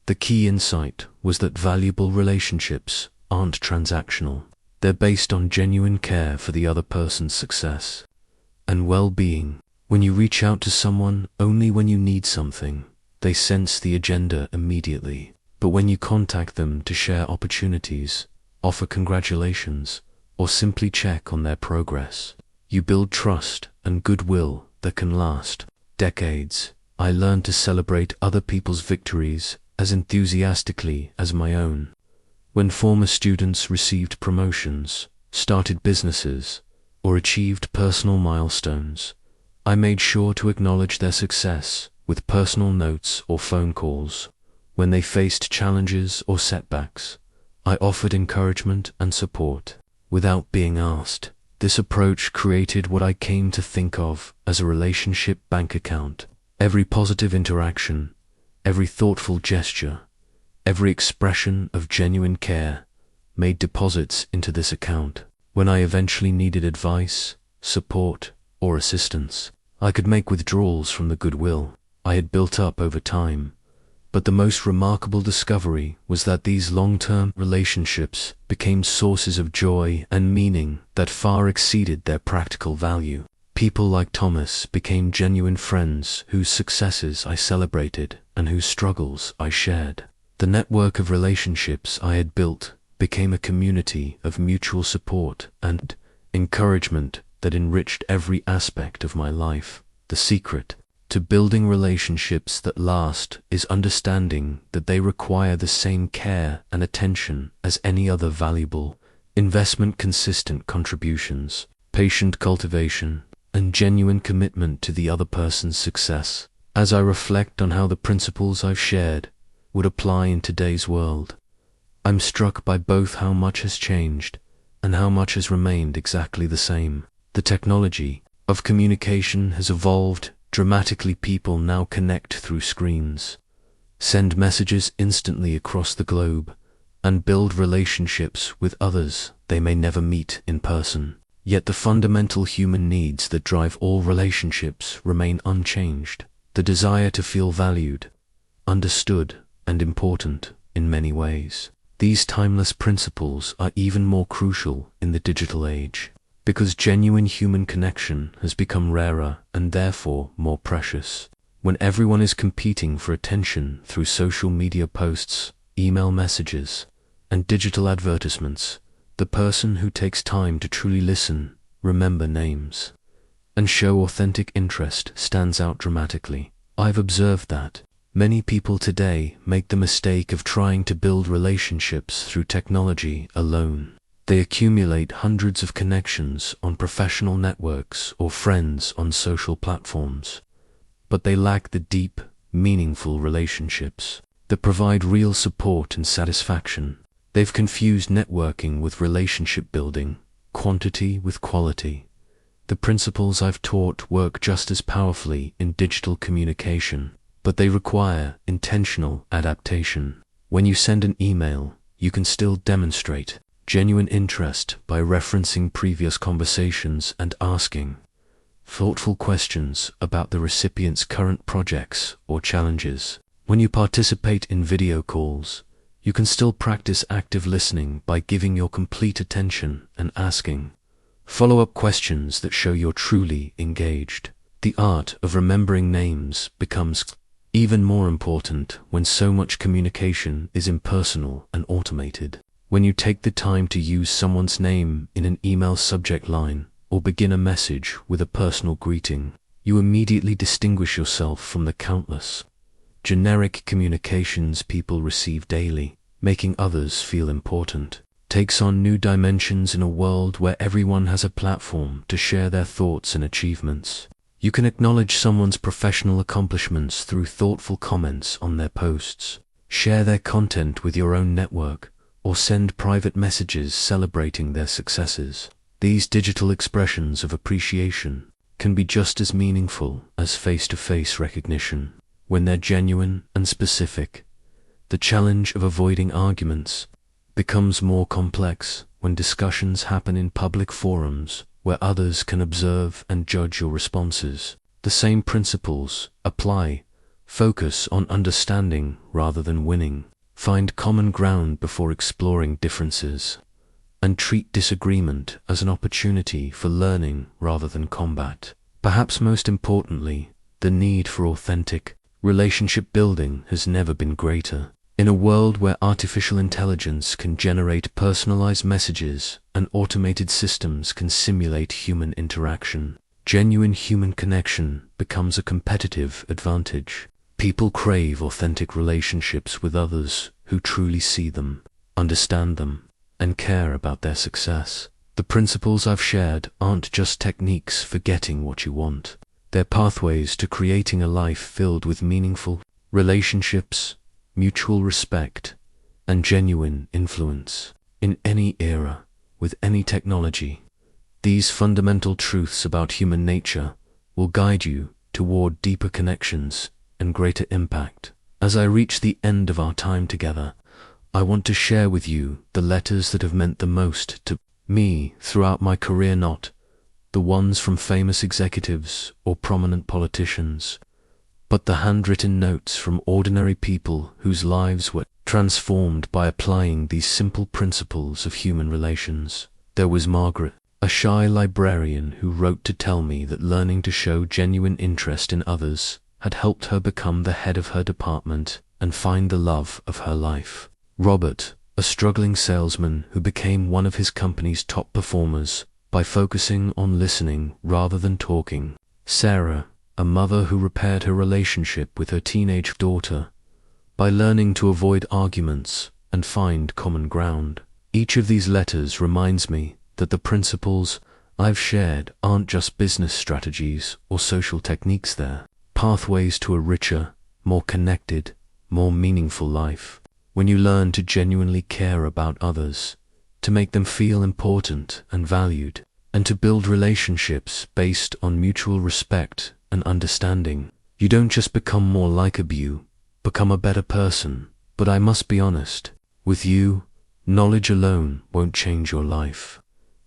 The key insight was that valuable relationships aren't transactional. They're based on genuine care for the other person's success and well-being. When you reach out to someone only when you need something, they sense the agenda immediately. But when you contact them to share opportunities, offer congratulations, or simply check on their progress, you build trust and goodwill that can last decades. I learned to celebrate other people's victories as enthusiastically as my own. When former students received promotions, started businesses, or achieved personal milestones, I made sure to acknowledge their success with personal notes or phone calls. When they faced challenges or setbacks, I offered encouragement and support without being asked. This approach created what I came to think of as a relationship bank account. Every positive interaction, every thoughtful gesture, every expression of genuine care made deposits into this account. When I eventually needed advice, support, or assistance, I could make withdrawals from the goodwill I had built up over time. But the most remarkable discovery was that these long-term relationships became sources of joy and meaning that far exceeded their practical value. People like Thomas became genuine friends whose successes I celebrated and whose struggles I shared. The network of relationships I had built became a community of mutual support and encouragement that enriched every aspect of my life. The secret to building relationships that last is understanding that they require the same care and attention as any other valuable investment. Consistent contributions, patient cultivation, and genuine commitment to the other person's success. As I reflect on how the principles I've shared would apply in today's world, I'm struck by both how much has changed and how much has remained exactly the same. The technology of communication has evolved dramatically. People now connect through screens, send messages instantly across the globe, and build relationships with others they may never meet in person. Yet the fundamental human needs that drive all relationships remain unchanged. The desire to feel valued, understood, and important in many ways. These timeless principles are even more crucial in the digital age, because genuine human connection has become rarer and therefore more precious. When everyone is competing for attention through social media posts, email messages, and digital advertisements, the person who takes time to truly listen, remember names, and show authentic interest stands out dramatically. I've observed that many people today make the mistake of trying to build relationships through technology alone. They accumulate hundreds of connections on professional networks or friends on social platforms, but they lack the deep, meaningful relationships that provide real support and satisfaction. They've confused networking with relationship building, quantity with quality. The principles I've taught work just as powerfully in digital communication, but they require intentional adaptation. When you send an email, you can still demonstrate genuine interest by referencing previous conversations and asking thoughtful questions about the recipient's current projects or challenges. When you participate in video calls, you can still practice active listening by giving your complete attention and asking follow-up questions that show you're truly engaged. The art of remembering names becomes even more important when so much communication is impersonal and automated. When you take the time to use someone's name in an email subject line or begin a message with a personal greeting, you immediately distinguish yourself from the countless generic communications people receive daily, making others feel important, takes on new dimensions in a world where everyone has a platform to share their thoughts and achievements. You can acknowledge someone's professional accomplishments through thoughtful comments on their posts, share their content with your own network, or send private messages celebrating their successes. These digital expressions of appreciation can be just as meaningful as face-to-face recognition when they're genuine and specific. The challenge of avoiding arguments becomes more complex when discussions happen in public forums where others can observe and judge your responses. The same principles apply. Focus on understanding rather than winning. Find common ground before exploring differences, and treat disagreement as an opportunity for learning rather than combat. Perhaps most importantly, the need for authentic relationship building has never been greater. In a world where artificial intelligence can generate personalized messages and automated systems can simulate human interaction, genuine human connection becomes a competitive advantage. People crave authentic relationships with others who truly see them, understand them, and care about their success. The principles I've shared aren't just techniques for getting what you want. They're pathways to creating a life filled with meaningful relationships, mutual respect, and genuine influence. In any era, with any technology, these fundamental truths about human nature will guide you toward deeper connections and greater impact. As I reach the end of our time together, I want to share with you the letters that have meant the most to me throughout my career, not the ones from famous executives or prominent politicians, but the handwritten notes from ordinary people whose lives were transformed by applying these simple principles of human relations. There was Margaret, a shy librarian who wrote to tell me that learning to show genuine interest in others had helped her become the head of her department and find the love of her life. Robert, a struggling salesman who became one of his company's top performers by focusing on listening rather than talking. Sarah, a mother who repaired her relationship with her teenage daughter by learning to avoid arguments and find common ground. Each of these letters reminds me that the principles I've shared aren't just business strategies or social techniques, they're pathways to a richer, more connected, more meaningful life. When you learn to genuinely care about others, to make them feel important and valued, and to build relationships based on mutual respect and understanding, you don't just become more likable, you become a better person. But I must be honest with you, knowledge alone won't change your life.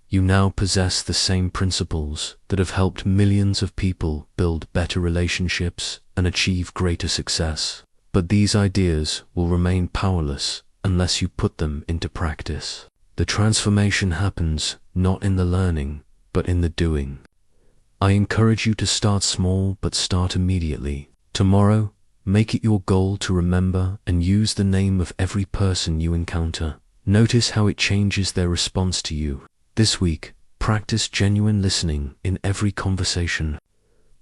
You now possess the same principles that have helped millions of people build better relationships and achieve greater success. But these ideas will remain powerless unless you put them into practice. The transformation happens not in the learning, but in the doing. I encourage you to start small, but start immediately. Tomorrow, make it your goal to remember and use the name of every person you encounter. Notice how it changes their response to you. This week, practice genuine listening in every conversation,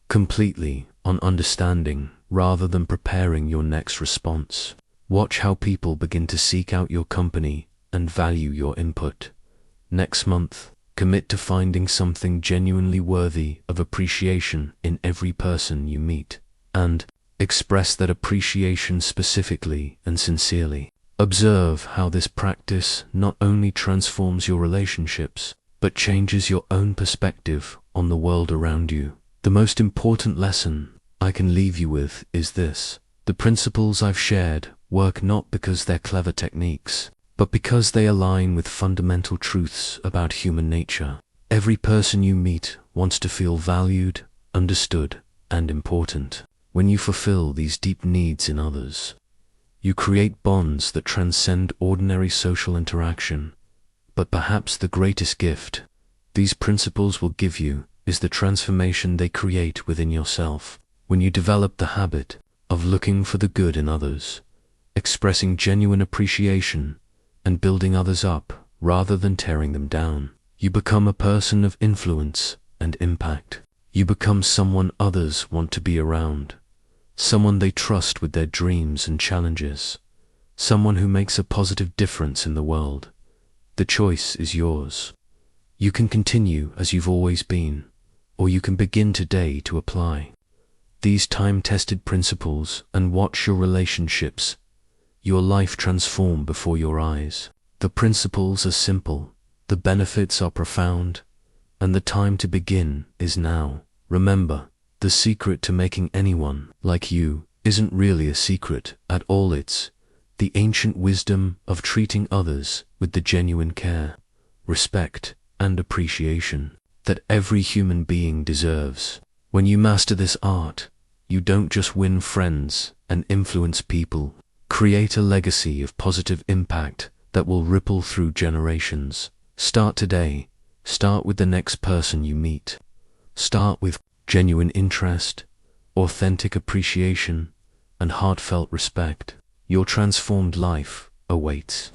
completely on understanding rather than preparing your next response. Watch how people begin to seek out your company and value your input. Next month, commit to finding something genuinely worthy of appreciation in every person you meet, and express that appreciation specifically and sincerely. Observe how this practice not only transforms your relationships, but changes your own perspective on the world around you. The most important lesson I can leave you with is this: the principles I've shared work not because they're clever techniques, but because they align with fundamental truths about human nature. Every person you meet wants to feel valued, understood, and important. When you fulfill these deep needs in others, you create bonds that transcend ordinary social interaction. But perhaps the greatest gift these principles will give you is the transformation they create within yourself. When you develop the habit of looking for the good in others, expressing genuine appreciation, and building others up rather than tearing them down, you become a person of influence and impact. You become someone others want to be around, someone they trust with their dreams and challenges, someone who makes a positive difference in the world. The choice is yours. You can continue as you've always been, or you can begin today to apply these time-tested principles and watch your relationships, your life transform before your eyes. The principles are simple, the benefits are profound, and the time to begin is now. Remember, the secret to making anyone like you isn't really a secret at all. It's the ancient wisdom of treating others with the genuine care, respect, and appreciation that every human being deserves. When you master this art, you don't just win friends and influence people, create a legacy of positive impact that will ripple through generations. Start today. Start with the next person you meet. Start with genuine interest, authentic appreciation, and heartfelt respect. Your transformed life awaits.